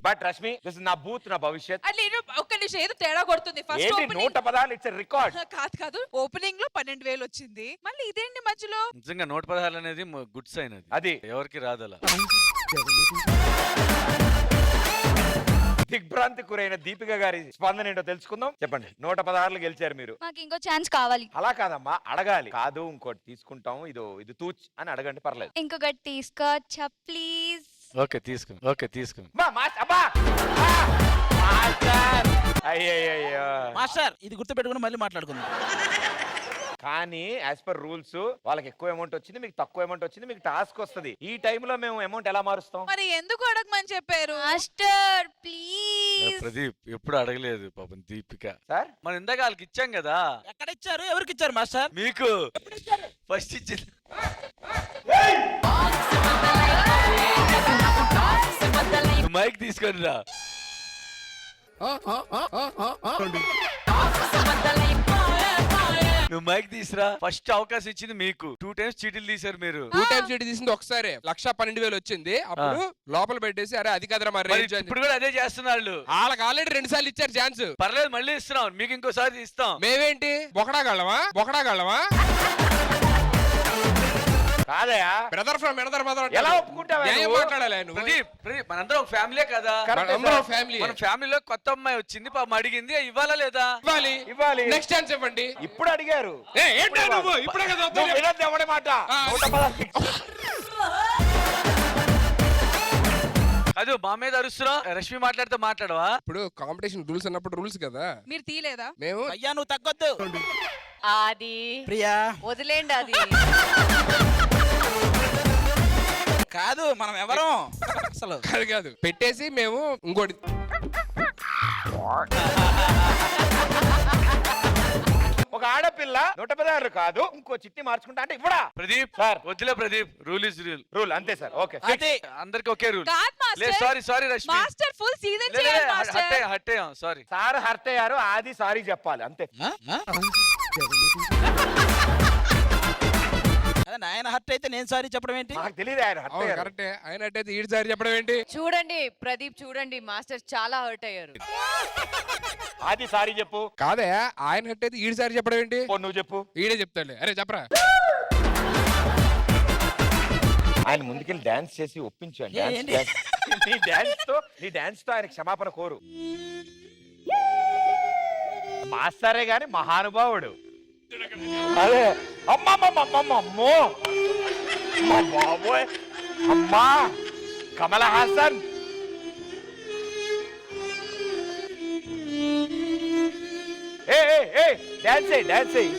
బట్ రష్మి దిస్ ఇస్ నా బూత్, నా భవిష్యత్. అట్లా ఒక్క నిమిషం ఏదో తేడా కొడుతుంది. ఫస్ట్ ఏంటి ఓపెనింగ్ 116 ఇట్స్ రికార్డ్. కాదు ఓపెనింగ్ లో 12,000 వచ్చింది. మళ్ళీ ఇదేంటి మధ్యలో? నిజంగా 116 అనేది గుడ్ సైన్. అది ఎవరికి రాదలా. దిగ్భ్రాంతి గురైన దీపిక గారి స్పందన ఏంటో తెలుసుకుందాం. చెప్పండి. 116 గెలిచారు మీరు. మాకు ఇంకో ఛాన్స్ కావాలి. అలా కాదమ్మా, అడగాలి. కాదు ఇంకోటి తీసుకుంటాం, ఇది తూచ్ అని అడగండి, పర్లేదు. ఇంకొకటి తీసుకోవచ్చా ప్లీజ్? ఓకే తీసుకో. అయ్యయ్యో మాస్టర్ ఇది గుర్తుపెట్టుకుని మళ్ళీ మాట్లాడుకుందాం. కానీ యాజ్ పర్ రూల్స్ వాళ్ళకి ఎక్కువ అమౌంట్ వచ్చింది, మీకు తక్కువ అమౌంట్ వచ్చింది, మీకు టాస్క్ వస్తుంది. ఈ టైంలో మేము అమౌంట్ ఎలా మారుస్తాం? మరి ఎందుకు అడగమని చెప్పారు? Master please. ప్రదీప్ ఎప్పుడు అడగలేదు పాపం దీపిక. సార్ మనం ఇందాక వాళ్ళకి ఇచ్చాం కదా. ఎక్కడ ఇచ్చారు? ఎవరికి ఇచ్చారు మాస్టర్? మీకు ఫస్ట్ ఇచ్చింది. మైక్ తీసుకొని రా. నువ్వు మైక్ తీసురా. ఫస్ట్ అవకాశం ఇచ్చింది మీకు. 2 times చీటీలు తీశారు మీరు. 2 times చీటీ తీసింది ఒకసారి 1,12,000 వచ్చింది. అప్పుడు లోపల పెట్టేసి అరే అది కదరా మరి మరి ఇప్పుడు కూడా అదే చేస్తున్నారు. వాళ్ళకి ఆల్రెడీ 2 సార్లు ఇచ్చారు ఛాన్స్. పర్లేదు మళ్ళీ ఇస్తున్నాం, మీకు ఇంకోసారి ఇస్తాం. మేమేంటి బొకడాగలమా? కాదయా బ్రదర్ ఫ్రమ్ ఎనదర్ మదర్. ఎలా ఒప్పుకుంటావా నువ్వు? మాట్లాడాలి నువ్వు. ప్రదీప్ మనందరం ఒక ఫ్యామిలీ కదా. మనందరం ఫ్యామిలీ. మన ఫ్యామిలీలో కొత్త అమ్మాయి వచ్చింది, పాపం అడిగింది, ఇవ్వాలా లేదా? ఇవ్వాలి. నెక్స్ట్ ఛాన్స్ ఇవ్వండి. ఇప్పుడు అడిగారు. ఏంటా నువ్వు ఇప్పుడే కదా నువ్వు వినొద్దు ఎవడి మాట. 116 అది మా మీద అరుస్తున్నావు. రష్మి మాట్లాడితే మాట్లాడవా? ఇప్పుడు కాంపిటీషన్ రూల్స్ అన్నప్పుడు రూల్స్ కదా. మీరు తీలేదా? మేము అయ్యా నువ్వు తగ్గొద్దు. అది ప్రియా వదిలేండి. అది కాదు మనం ఎవరం అసలు కాదు పెట్టేసి మేము ఇంకోటి ఒక ఆడపిల్ల 116 కాదు ఇంకో చిట్టి మార్చుకుంటా అంటే ఇవ్వడా? ప్రదీప్ సార్ వద్దులే ప్రదీప్. రూల్ ఇస్ రూల్ అంతే సార్. ఓకే అందరికి ఒకే రూల్. కాదు master. Sorry Rashmi. Master full season చేయాలి మాస్టర్. హట్టే సారీ. సార్ హర్ట్ అయ్యారు, ఆది సారీ చెప్పాలి అంతే. అదే ఆయన హర్ట్ అయితే నేను సారీ చెప్పడం ఏంటి? నాకు తెలియదు ఆయన హర్ట్ అయ్యారు. కరెక్టే. అయినట్టయితే ఈడు సారి చెప్పడం ఏంటి? చూడండి ప్రదీప్, చూడండి మాస్టర్ చాలా హర్ట్ అయ్యారు. ఆది సారీ చెప్పు. కాదే ఆయన హట్టయితే ఈడు సారి చెప్పడం ఏంటి? నువ్వు చెప్పు. ఈడే చెప్తాడులే. అరే చెప్పరా. ఆయన ముందుకెళ్ళి డాన్స్ చేసి ఒప్పించండి. నీ డాన్స్ తో ఆయన క్షమాపణ కోరు. మాస్టరే గాని మహానుభావుడు. అదే అమ్మమ్మమ్మమ్మమ్మో బాబోయ్ అమ్మా కమల హాసన్. డాన్స్ చేయి.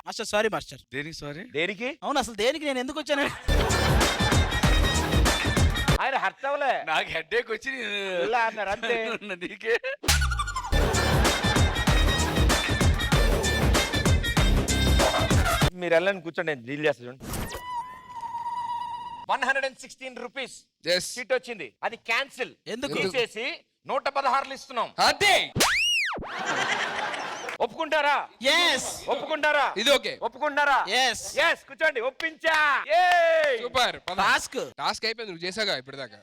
Master sorry master. దేనికి సారీ? దేనికి? అవును అసలు దేనికి నేను ఎందుకు వచ్చాను? ఆయన హర్ట్ అవ్వలే, నాకు హెడ్ఏక్ వచ్చి ఇలా అన్నారు అంతే. నీకే మీరు వెళ్ళని కూర్చోండి, నేను డీల్ చేస్తా చూడండి. 116 రూపీస్ సీట్ వచ్చింది, అది క్యాన్సిల్. ఎందుకు? తీసేసి 116 ఇస్తున్నాం. అదే ఒప్పుకుంటారా? yes ఒప్పుకుంటారా? ఇది ఓకే. ఒప్పుకుంటారా? yes కూర్చోండి, ఒప్పించా. సూపర్. టాస్క్ అయిపోయింది. నువ్వు చేసాగా ఇప్పటిదాకా.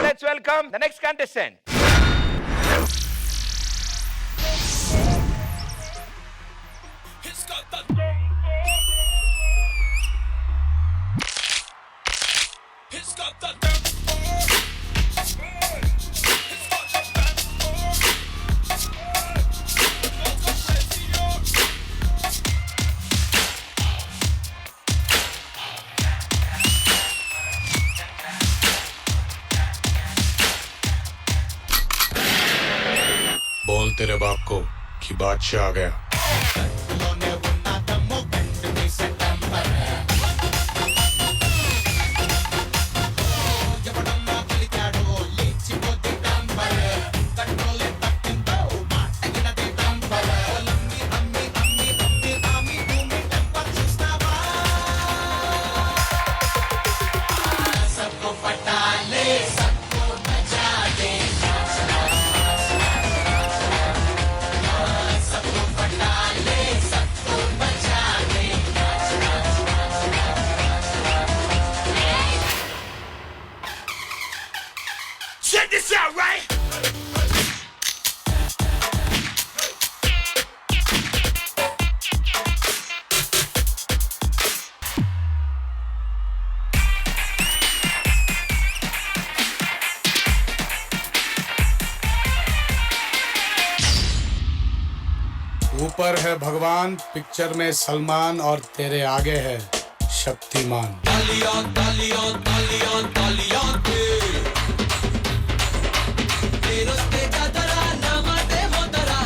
Let's welcome the next contestant. की बादशाह आ गया. Check this out, right? ऊपर है भगवान, पिक्चर में सलमान और तेरे आगे है शक्तिमान. तालियां तालियां तालियां तालियां दे तेरोस्ते कदरा नमते मोदरा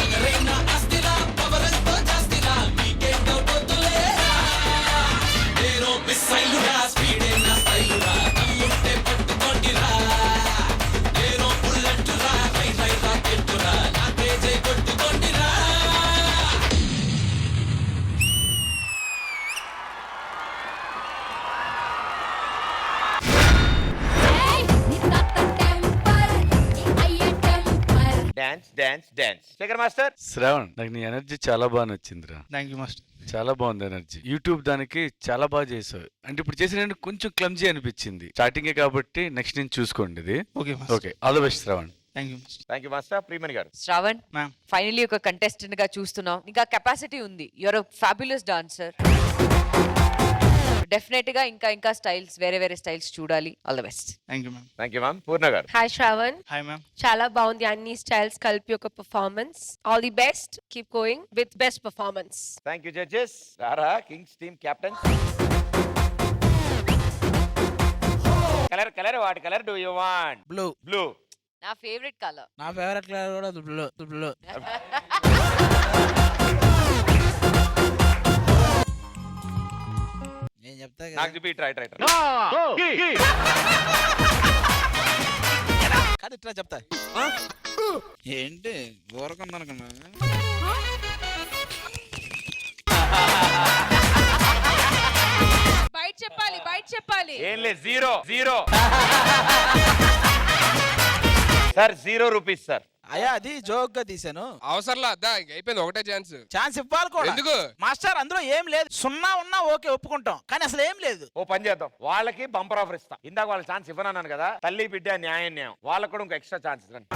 अगरेना अस्तिला पवरस्तो जास्तिला वीकेंड పొద్దులేరా तेरो बिसैलुरा स्पीडे ना स्टైలురా తమ్ముట్టే పట్టుకొండిరా तेरो బుల్లెట్టురా హై హై రాకెట్టురా నాకే జై కొట్టుకొండిరా. Dance dance dance Shekhar master. Shravan, నాకు నీ ఎనర్జీ చాలా బాగా నచ్చిందిరా. Thank you master. చాలా బాగుంది ఎనర్జీ. యూట్యూబ్ దానికి చాలా బాగా చేసావు. అంటే ఇప్పుడు చేసిన కొంచెం క్లమ్జీ అనిపించింది స్టార్టింగే కాబట్టి నెక్స్ట్ నుంచి చూసుకోండి ఇది. Okay, all the best Shravan. Thank you master. Priyamani గారు. శ్రావణ్, ఫైనలీ ఒక కంటెస్టెంట్ గా చూస్తున్నాం. ఇంకా కెపాసిటీ ఉంది. Your fabulous dancer. డెఫినెట్ గా ఇంకా ఇంకా స్టైల్స్, వేరే వేరే స్టైల్స్ చూడాలి. All the best. Thank you ma'am. Poorna garu. Hi Shravan. Hi ma'am. చాలా బాగుంది అన్ని స్టైల్స్ కలిపి ఒక performance. All the best, keep going with best performance. Thank you judges. రారా kings team captain. Colour colour what colour do you want? Blue. Blue నా favourite colour. నా favourite colour కూడా blue. Blue. నేను చెప్తా కదా. నాకు చూపి ట్రై ట్రై ట్రై. కాదు ఇట్లా చెప్తా. ఏంటి ఊరకుందనుకున్నా? బయట చెప్పాలి, బయట చెప్పాలి. ఏం లేదు, zero zero sir. 0 rupees sir. అయ్యా అది జోక్ గా తీసాను. అవసరంలా దా, ఇంక అయిపోయింది, ఒకటే ఛాన్స్. ఛాన్స్ ఇవ్వాలి కూడా. ఎందుకు మాస్టర్ అందులో ఏం లేదు. 0 ఉన్నా ఓకే ఒప్పుకుంటాం, కానీ అసలు ఏం లేదు. ఓ పని చేద్దాం, వాళ్ళకి బంపర్ ఆఫర్ ఇస్తా. ఇందాక వాళ్ళ ఛాన్స్ ఇవ్వనన్నాను కదా, తల్లి బిడ్డ న్యాయం. వాళ్ళకు కూడా ఇంకో ఎక్స్ట్రా ఛాన్స్ ఇవ్వండి.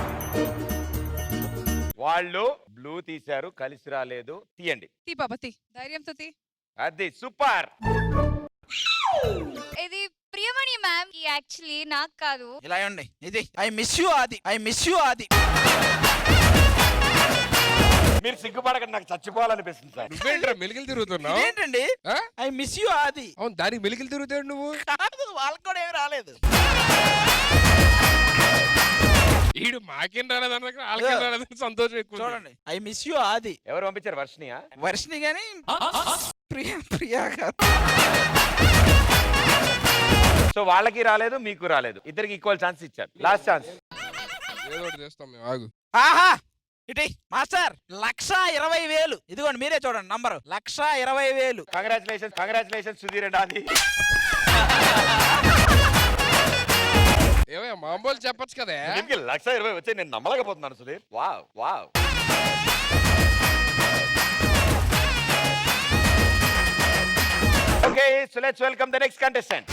వాళ్ళు బ్లూ తీశారు, కలిసి రాలేదు. తీయండి. తీ పాప తీ, ధైర్యంతో తీ. అది సూపర్. ఇది ప్రియమణి మ్యామ్. యాక్చువల్లీ నాకు కాదు. ఇలా ఇవ్వండి. ఇది ఐ మిస్ యూ ఆది. ఐ మిస్ యూ ఆది. మీరు సిగ్గుపడకండి, నాకు చచ్చిపోవాలనిపిస్తుంది సార్. నువ్వేంట్రా మెలికలు తిరుగుతున్నావు? ఏంటండి ఐ మిస్ యూ ఆది? అవును, దానికి మెలికలు తిరుగుతాడు నువ్వు. కాదు, వాళ్ళకి కూడా ఏమి రాలేదు. ఈడు మాకేం రాలేదన్న వాళ్ళకేం రాలేదని సంతోషం ఎక్కువ. చూడండి, ఐ మిస్ యూ ఆది. ఎవరు పంపించారు? వర్షినియా? వర్షిని గాని ప్రియా కాదు. సో వాళ్ళకి రాలేదు, మీకు రాలేదు. ఇద్దరికి ఈక్వల్ ఛాన్స్ ఇచ్చారు. Last chance. ఏదో ఒకటి చేస్తాం మేము, ఆగు. ఆహా ఇటీ మాస్టర్ 1,20,000. ఇదిగోండి మీరే చూడండి number 1,20,000. Congratulation, congratulation Sudheer and Aadi. ఏమయ్యా మామూలు చెప్పొచ్చు కదా. 1,20,000 వచ్చి నేను నమ్మలేకపోతున్నాను సుధీర్. Wow wow. Okay, so let's welcome the next contestant.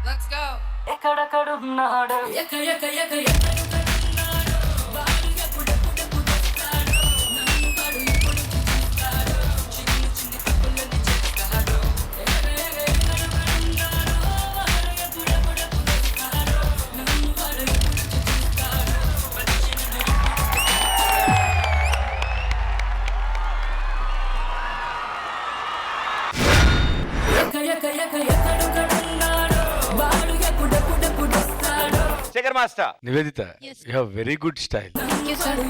Let's go. ఎక్కడెక్కడున్నాడు Shekhar master. Niveditha, Yes. You have very good style. Thank you sir.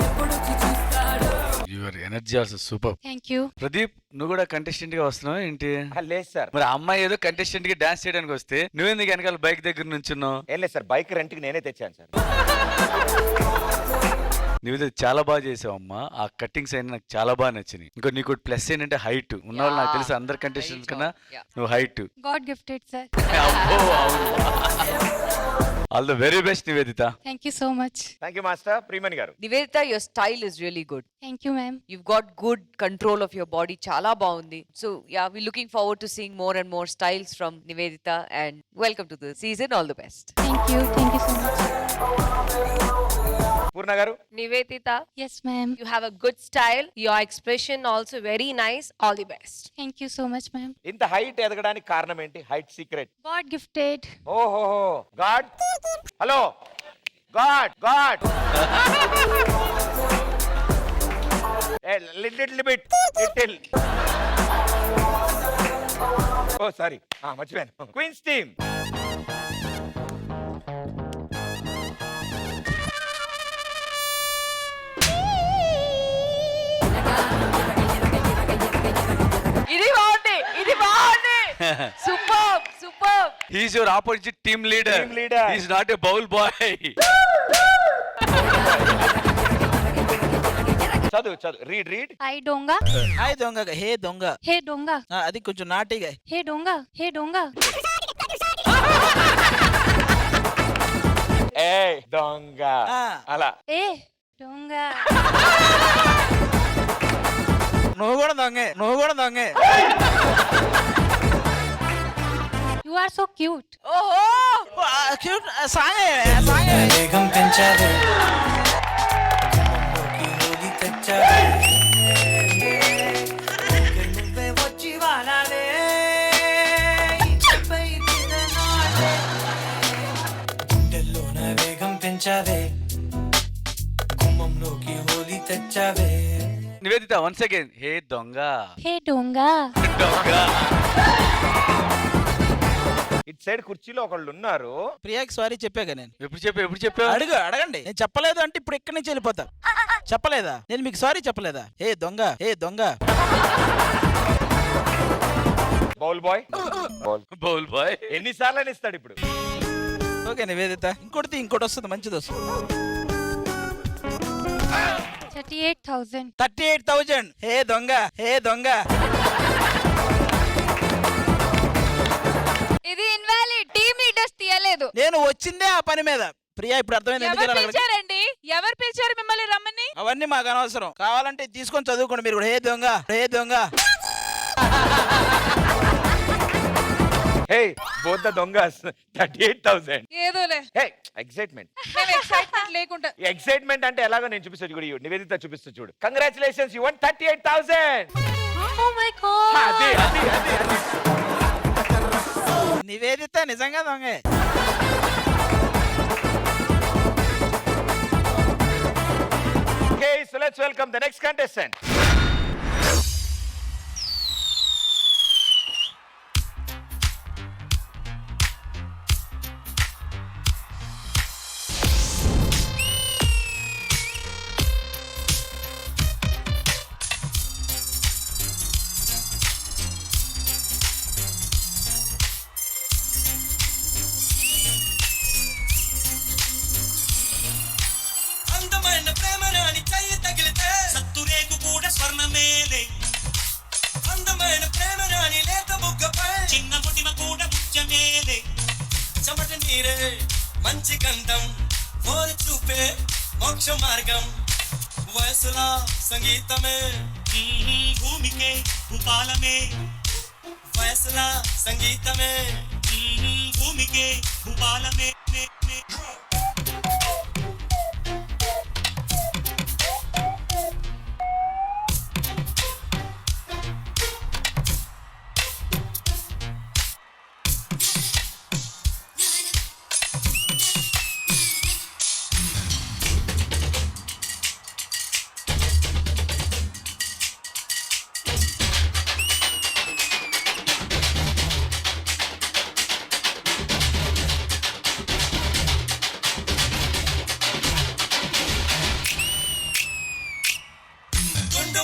Your energy also super. Thank you. Pradeep, నువ్వు కూడా కంటెస్టెంట్ గా వస్తున్నావు ఏంటి? లేదు సార్. మరి ఆ అమ్మాయి ఏదో కంటెస్టెంట్ గా డాన్స్ చేయడానికి వస్తే నువ్వెందుకు వెనకాల బైక్ దగ్గర నుంచున్నావు? ఏం లేదు సార్, బైక్ రెంట్కి నేనే తెచ్చాను సార్. నివేదిత, చాలా బాగా చేసావు అమ్మా. ఆ కట్టింగ్స్ అయినా నాకు చాలా బాగా నచ్చినాయి. ఇంకో నీకు ప్లస్ ఏంటంటే హైట్ ఉన్నవాళ్ళు నాకు తెలుసు, అందరు కంటెస్టెంట్స్ కన్నా నువ్వు height. God gifted sir. All the very best Nivedita. Thank you so much. Thank you master. Priyamani గారు. Nivedita, your style is really good. Thank you ma'am. You've got good control of your body. Chala baundi. So yeah, we're looking forward to seeing more and more styles from Nivedita. And welcome to the season. All the best. Thank you so much. Poorna garu. Nivedita, yes ma'am. you have a good style. Your expression also very nice. All the best. Thank you so much ma'am. ఇంత height ఎదగడానికి కారణం ఏంటి? Height secret. God gifted. ఓహో god. Hello god. God little bit little. Oh sorry, మర్చిపోయాను. Queens team. ఇది బాగుంది. Superb, superb. He is your opposite team leader. Team leader. He is not a bowl boy. చదువు చదువు. Read. Hi దొంగ. Hi దొంగ, hey దొంగ. Hey దొంగ. అది కొంచెం నాటిగా. హే దొంగ. హే దొంగ. ఏ దొంగ. అలా. ఏ దొంగ. నువ్వు కూడా దొంగే, నువ్వు కూడా దొంగే. You are so cute. ఓహో, క్యూట్ సాంగే సాంగే. వేగం పెంచావే, హోలీ తెచ్చావే, నువ్వే వచ్చి వాడాలే, ఇకపై తిరనాడే. గుండెల్లోన వేగం పెంచావే, గుమ్మంలోకి హోలీ తెచ్చావే. Niveditha, once again. హే దొంగ. హే దొంగ. దొంగ. ఇటు సైడ్ కుర్చీలో ఒకళ్ళు ఉన్నారు. ప్రియాకి సారీ చెప్పాగా నేను. ఎప్పుడు చెప్పావు? అడగండి. నేను చెప్పలేదు అంటే ఇప్పుడు ఇక్కడి నుంచి వెళ్ళిపోతా. చెప్పలేదా? నేను మీకు సారీ చెప్పలేదా? హే దొంగ, హే దొంగ. Bowl boy. Bowl boy. ఎన్నిసార్లు అని ఇస్తాడు ఇప్పుడు? ఓకే నివేదిత, ఇంకోటి వస్తుంది, మంచిది వస్తుంది. 38,000. 38,000. హే దొంగ, హే దొంగ. ఇది ఇన్వాలిడ్. టీమ్ లీడర్స్ తీయలేదు. నేను వచ్చిందే ఆ పని మీద. ప్రియా, ఇప్పుడు అర్థమైంది ఎందుకు ఎవరు ఇలా అడగడం? పిలిచారండి? ఎవరు పిలిచారు మిమ్మల్ని రమ్మని? అవన్నీ మాకు అనవసరం. కావాలంటే తీసుకొని చదువుకోండి మీరు కూడా. హే దొంగ, హే దొంగ. హే బోత్ ద దొంగస్. 38,000. ఏదోలే. Hey excitement. మేము ఎక్సైట్మెంట్ లేకుండా. ఎక్సైట్మెంట్ అంటే ఎలాగో నేను చూపిస్తా చూడు. నివేదిత చూపిస్తా చూడు. Congratulations, you won 38,000. Oh my god. అది. నివేదిత నిజంగా దొంగే. Okay, so let's welcome the next contestant. అందమైన ప్రేమ రాణి చెయ్యి తగిలితే సత్తురేకు కూడా స్వర్ణమేలే. అందమైన ప్రేమ రాణి లేత బుగ్గపై చిన్న ముటిమ కూడా ముత్యమేలే. చెమట నీరే మంచి గంధం, ఓరి చూపే మోక్ష మార్గం. వయసులా సంగీతమే, భూమికే భూపాలమే. फैसला संगीत में भूमि के भूपाल में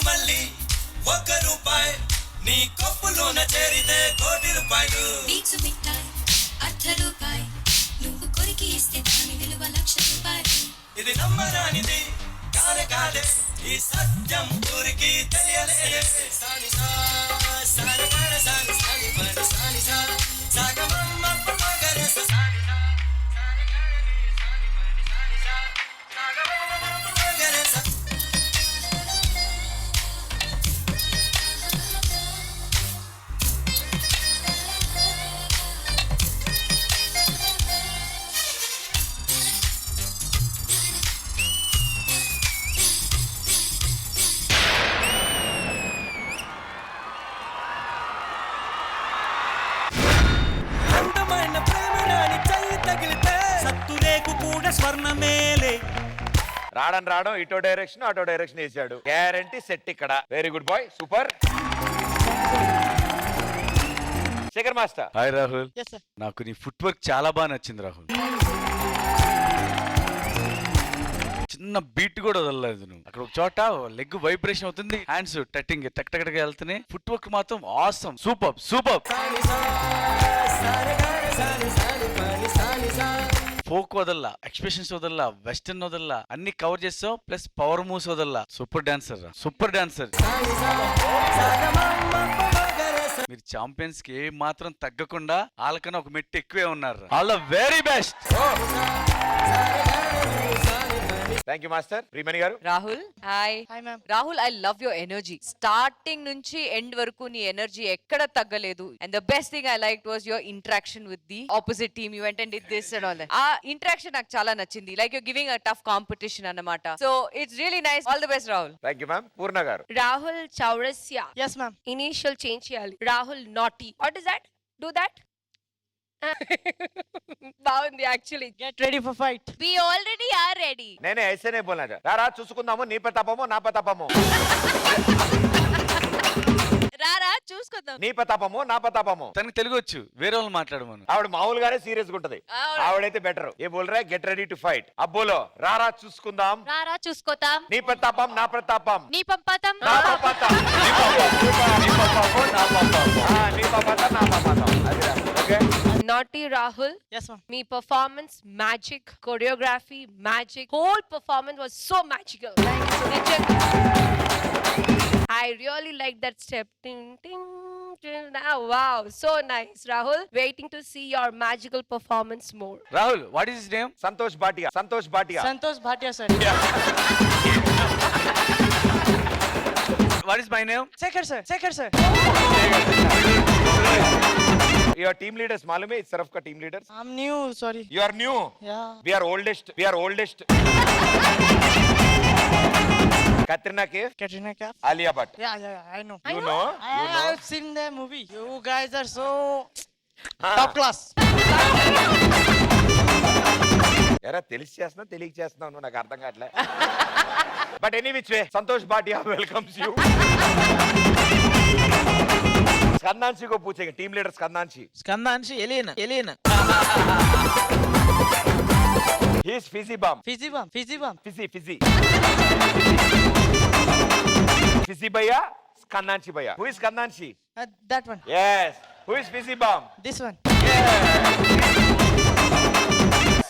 మళ్ళీ 1 రూపాయి నీ కప్పులోన చేరితే కోటి రూపాయలు బీచు మిఠాయి ₹1 నువ్వు కొరికి ఇస్తే దాని విలువ ₹1,00,000 ఇది నమ్మరానిది కాదే ఈ సత్యం ఊరికి తెలియలేదే సాని సా సాని పర సాని సాని పర సాని సా సాగమమ్మ పగరే సాని సా సాని గరే సాని పర సాని సా సాగమమ్మ పగరే సా అందమైన ప్రేమ రాని చెయ్యి తగిలితే సత్తురేకు కూడా స్వర్ణమేలే రావడం ఇటో డైరెక్షన్ వేసాడు. గ్యారంటీ సెట్ ఇక్కడ. Very good boy, super. Shekhar master. Hi Rahul. నాకు నీ ఫుట్ వర్క్ చాలా బాగా నచ్చింది రాహుల్. చిన్న బీట్ కూడా వదలలేదు నువ్వు. అక్కడ ఒక చోట లెగ్ వైబ్రేషన్ అవుతుంది, హ్యాండ్స్ టట్టింగ్ టక్ వెళ్తున్నాయి. ఫుట్ వర్క్ మాత్రం ఆసమ్, సూపర్. ఫోక్ వదల్లా, ఎక్స్ప్రెషన్స్ వదల్లా, వెస్టర్న్ వదల్లా, అన్ని కవర్ చేస్తావు. ప్లస్ పవర్ మూవ్స్ వదల్లా. Super dancer. మీరు ఛాంపియన్స్ కి ఏ మాత్రం తగ్గకుండా వాళ్ళకన్నా ఒక మెట్టు ఎక్కువే ఉన్నారు. All the very best. Thank you master. Priyamani garu. Rahul hi. Rahul, I love your energy. Starting నుంచి ఎండ్ వరకు నీ ఎనర్జీ ఎక్కడ తగ్గలేదు. And the best thing I like was your interaction with the opposite team. You went and did this and all. ఆ interaction నాకు చాలా నచ్చింది. Like you giving a tough competition అన్నమాట. So it's really nice. All the best Rahul. Thank you ma'am. Poorna garu. Rahul Chaurasia. yes ma'am. Initial change చేయాలి. Rahul naughty. What is that? Do that. బాగుంది actually. Get ready for fight. We already are ready. నేనే ఐసేనే బోల్నా రా చూసుకుందాము. నీ ప్రతాపమో నా ప్రతాపమో. రారా చూసుకుందాం. నీ ప్రతాపమో నా ప్రతాపమో. తనకి తెలుగు వచ్చు, వేరే వాళ్ళు మాట్లాడమను. ఆవిడ మామూలుగానే సీరియస్ గా ఉంటది. ఆవిడైతే బెటర్. ఏ బోల్ రా గెట్ రెడీ టు ఫైట్. అబ్ బోలో రారా చూసుకుందాం. రారా చూసుకోతాం. నీ ప్రతాపం నా ప్రతాపం. నీ పంపాతం నా పంపాతం. నీ పంపాపం నా పంపాపం. నీ పంపాతం నా పంపాతం. అది రా. Okay. Naughty Rahul. Yes ma'am. Me performance magic, choreography magic. Whole performance was so magical. I really like that step. Ting ting. Wow, so nice, Rahul. Waiting to see your magical performance more. Rahul, what is his name? Santosh Bhatia. Santosh Bhatia sir. What is my name? Shekhar sir. Your team leaders मालूम है इस तरफ का team leaders? I'm new, sorry. You are new. Yeah. We are oldest. Katrina Kaif. Alia Bhatt. Yeah, I know. You know? I've seen the movie. You guys are so top class. ఎరా తెలిసి చేస్తున్నా తెలియక చేస్తున్నావు నువ్వు, నాకు అర్థం కావట్లే. But any which way Santosh Bhatia welcomes you. Skandanshi को पूछेंगे. Team leader Skandanshi. Elina. He is Fizzy Bum. Fizzy. Fizzy Bhaiya, Skandanshi Bhaiya. Who is Skandanshi? That one. Yes. Who is Fizzy Bum? This one.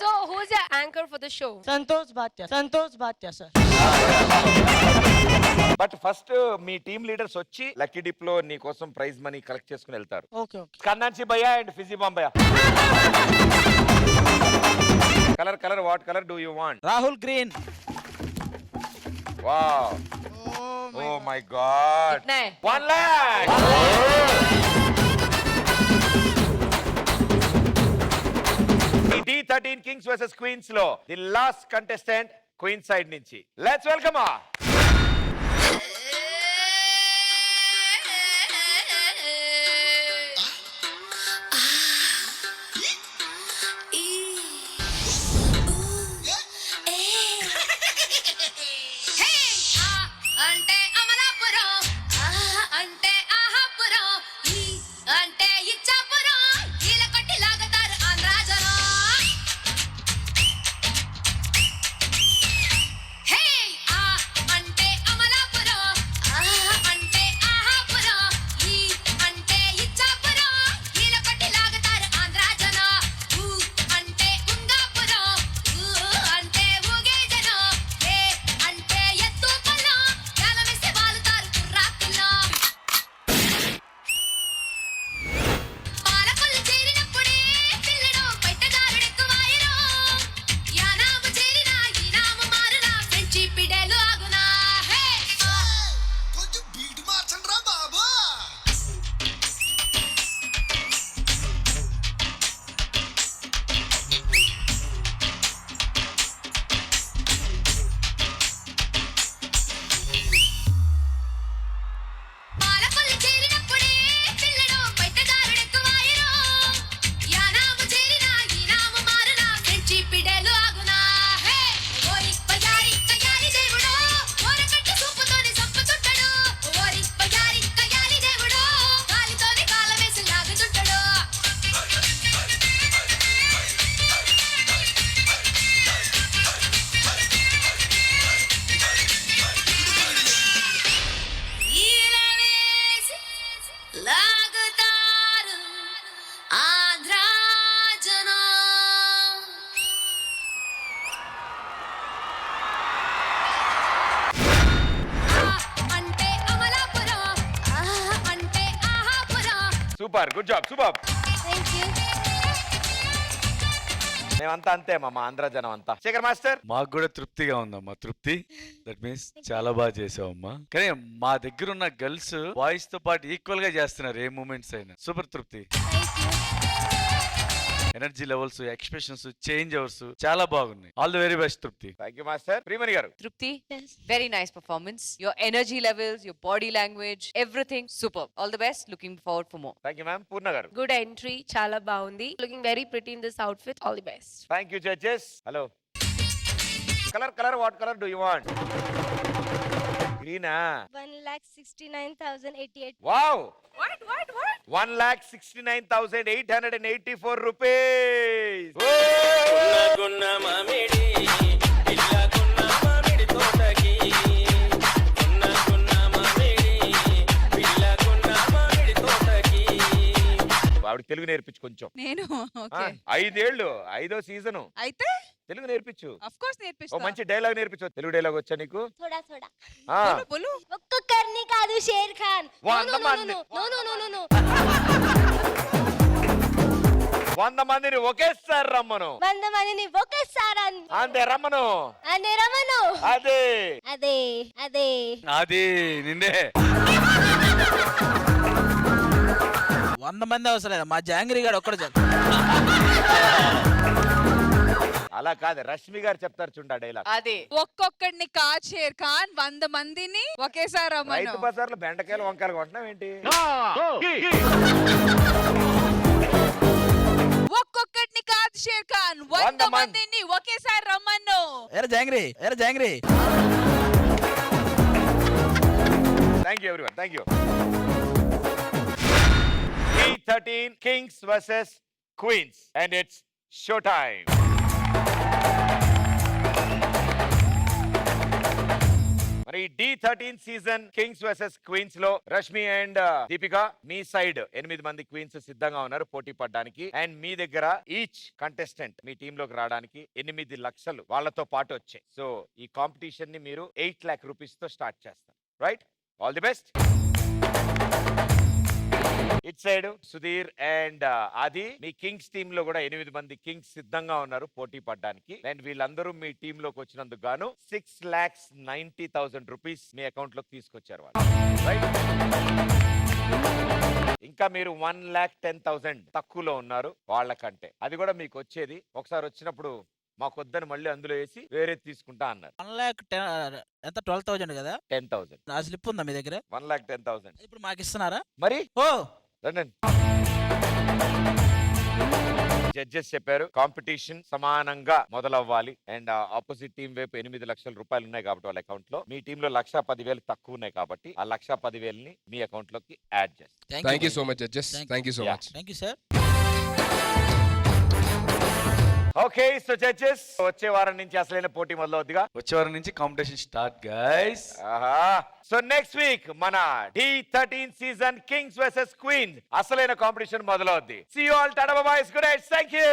So, who's your anchor for the show? Santosh Bhatia sir. But first me team leaders వచ్చి lucky dip లో నీ కోసం prize money collect చేసుకుని వెళ్తారు. Okay. Skandanshi భయ్యా and ఫిజీ బామ్ భయ్యా. Colour what colour do you want? Rahul green. Wow. Oh my god. 1 lakh. D13 Kings vs Queens లో the last contestant queen side నుంచి. లెట్స్ వెల్కమ్ అంటే అమలాపురం అంటే ఆహాపురం అంటే ఇచ్చాపురం కీల కొట్టి లాగతారు ఆంధ్రాజనం. హే అంటే అమలాపురం అంటే ఆహాపురం అంటే ఇచ్చాపురం కీల కొట్టి లాగతారు ఆంధ్రాజనం. అంటే ఉంగాపురం అంటే ఊగే జనం. అంటే ఎత్తు పొలం జాలమేసి వాలుతారు కుర్రాకుల్లో. పాలకొల్లు చేరినప్పుడే పిల్లడు బయటదారుడెక్కువాయరో. యానాము చేరినా ఈనాము మారునా ఫ్రెంచి పిడేలు ఆగునా. హే కొంచెం బీట్ మార్చండి రా బాబా. పాలకొల్లు చేరినప్పుడే పిల్లడు బయటదారుడెక్కువాయరో. యానాము చేరినా ఈనాము మారునా ఫ్రెంచి పిడేలు ఆగునా. హే ఓరి బజారి కయాలి దేవుడో ఓరకట్టి సూపుతోని సంపుతుంటాడు. ఓరి బజారి కయాలి దేవుడో కాలితోని కాలవేసి లాగుతుంటాడు. ఈలవేసి లాగుతారు ఆంధ్రా జనం. అంటే అమలాపురం అంటే ఆహాపురం. Super, good job, super. Thank you. మేమంతా అంతే మా ఆంధ్ర జనం అంతా. శేఖర్ మాస్టర్, మాకు కూడా తృప్తిగా ఉందమ్మా. తృప్తి, దట్ మీన్స్ చాలా బాగా చేసావమ్మా. కానీ మా దగ్గర ఉన్న గర్ల్స్ బాయ్స్ తో పాటు ఈక్వల్ గా చేస్తున్నారు ఏ మూమెంట్స్ అయినా. Super Trupti. Energy levels, expressions, changeovers చాలా బాగున్నాయి. All the very best Trupti. Thank you master. Priyamani garu. Trupti, very nice performance. Your energy levels, your body language, everything superb. All the best. Looking forward for more. Thank you ma'am. Poorna garu. Good entry, చాలా బాగుంది. Looking very pretty in this outfit. All the best. Thank you judges. Hello. Colour what colour do you want? గ్రీనా? 1,69,088. Wow. What? 1,69,884 rupees. గున్న మామిడి ఇల్ల గున్న మామిడి తోటకి గున్న మామిడి ఇల్ల గున్న మామిడి తోటకి. ఆవిడ తెలుగు నేర్పించు కొంచెం. నేను ఓకే 5 ఏళ్ళు 5వ సీజను. అయితే తెలుగు నేర్పించు. ఆఫ్ కోర్స్ ఓ నేర్పిస్తా. మంచి డైలాగ్ నేర్పించు. తెలుగు డైలాగ్ వచ్చా నీకు? थोड़ा थोड़ा ఆ, బోలు ఒక్కొక్కరిని కాదు Sher Khan. No 100 no no మంది. No no no no no 100 మందిని ఒకేసారి రమ్మను. 100 మందిని ఒకేసారి అంతే రమ్మను. అనే రమను. అదే అదే అదే అది నిన్నే. 100 మంది అవసరం లేదు, మా జాంగిరి గారు ఒక్కడు చాలు. అలా కాదు, రష్మి గారు చెప్తారు చూడ డైలాగ్. అదే ఒక్కొక్కడిని కాదు షేర్ ఖాన్ 100 మందిని ఒకేసారి రైతు రమ్మను. బజార్లో బెండకాయలు వంకాయలు కొంటున్నావు ఏంటి? ఒక్కొక్కడిని కాదు షేర్ ఖాన్ 100 మందిని ఒకేసారి రమ్మను. ఏరా జాంగిరి, ఏరా జాంగిరి. Thank you everyone. Thank you. D13 Kings vs Queens and it's show time. మరి D13 season kings versus queens లో Rashmi and Deepika me side 8 మంది క్వీన్స్ సిద్ధంగా ఉన్నారు పోటీ పడడానికి. అండ్ మీ దగ్గర ఈచ్ కంటెస్టెంట్ మీ టీమ్ లోకి రావడానికి 8 లక్షలు వాళ్ళతో పాటు వచ్చాయి. సో ఈ కాంపిటీషన్ ని మీరు 8 lakh rupees తో స్టార్ట్ చేస్తారు. Right? All the best. It side Sudheer and ఆది మీ కింగ్స్ టీమ్ లో కూడా 8 మంది కింగ్స్ సిద్ధంగా ఉన్నారు పోటీ పడడానికి. అండ్ వీళ్ళందరూ మీ టీమ్ లోకి వచ్చినందుకు గాను 6,90,000 rupees మీ అకౌంట్ లోకి తీసుకొచ్చారు వాళ్ళు. రైట్? ఇంకా మీరు 1,10,000 తక్కువలో ఉన్నారు వాళ్ళకంటే. అది కూడా మీకు వచ్చేది. ఒకసారి వచ్చినప్పుడు మాకొద్దని మళ్ళీ అందులో వేసి వేరే తీసుకుంటా అన్నారు. 1,10,000 ఎంత 12,000 కదా 10,000. ఆ స్లిప్ ఉందా మీ దగ్గర? 1,10,000. ఇప్పుడు మాకు ఇస్తున్నారా? మరి ఓ రండి. జడ్జెస్ చెప్పారు కాంపిటీషన్ సమానంగా మొదలవ్వాలి అండ్ ఆపోజిట్ టీం వైపు 8 లక్షల రూపాయలు ఉన్నాయి కాబట్టి వాళ్ళ అకౌంట్ లో, మీ టీమ్ లో 1,10,000 తక్కువ ఉన్నాయి కాబట్టి ఆ 1,10,000 మీ అకౌంట్ లోకి యాడ్ చేస్తారు. Thank you so much judges. Thank you so much. Thank you sir. Okay so judges వచ్చే వారం నుంచి అసలైన పోటీ మొదలవుద్దిగా. వచ్చే వారం నుంచి competition start guys. So next week మన D13 season kings versus queens అసలైన కాంపిటీషన్ మొదలవుద్ది. See you all, tata bye bye, good night, thank you.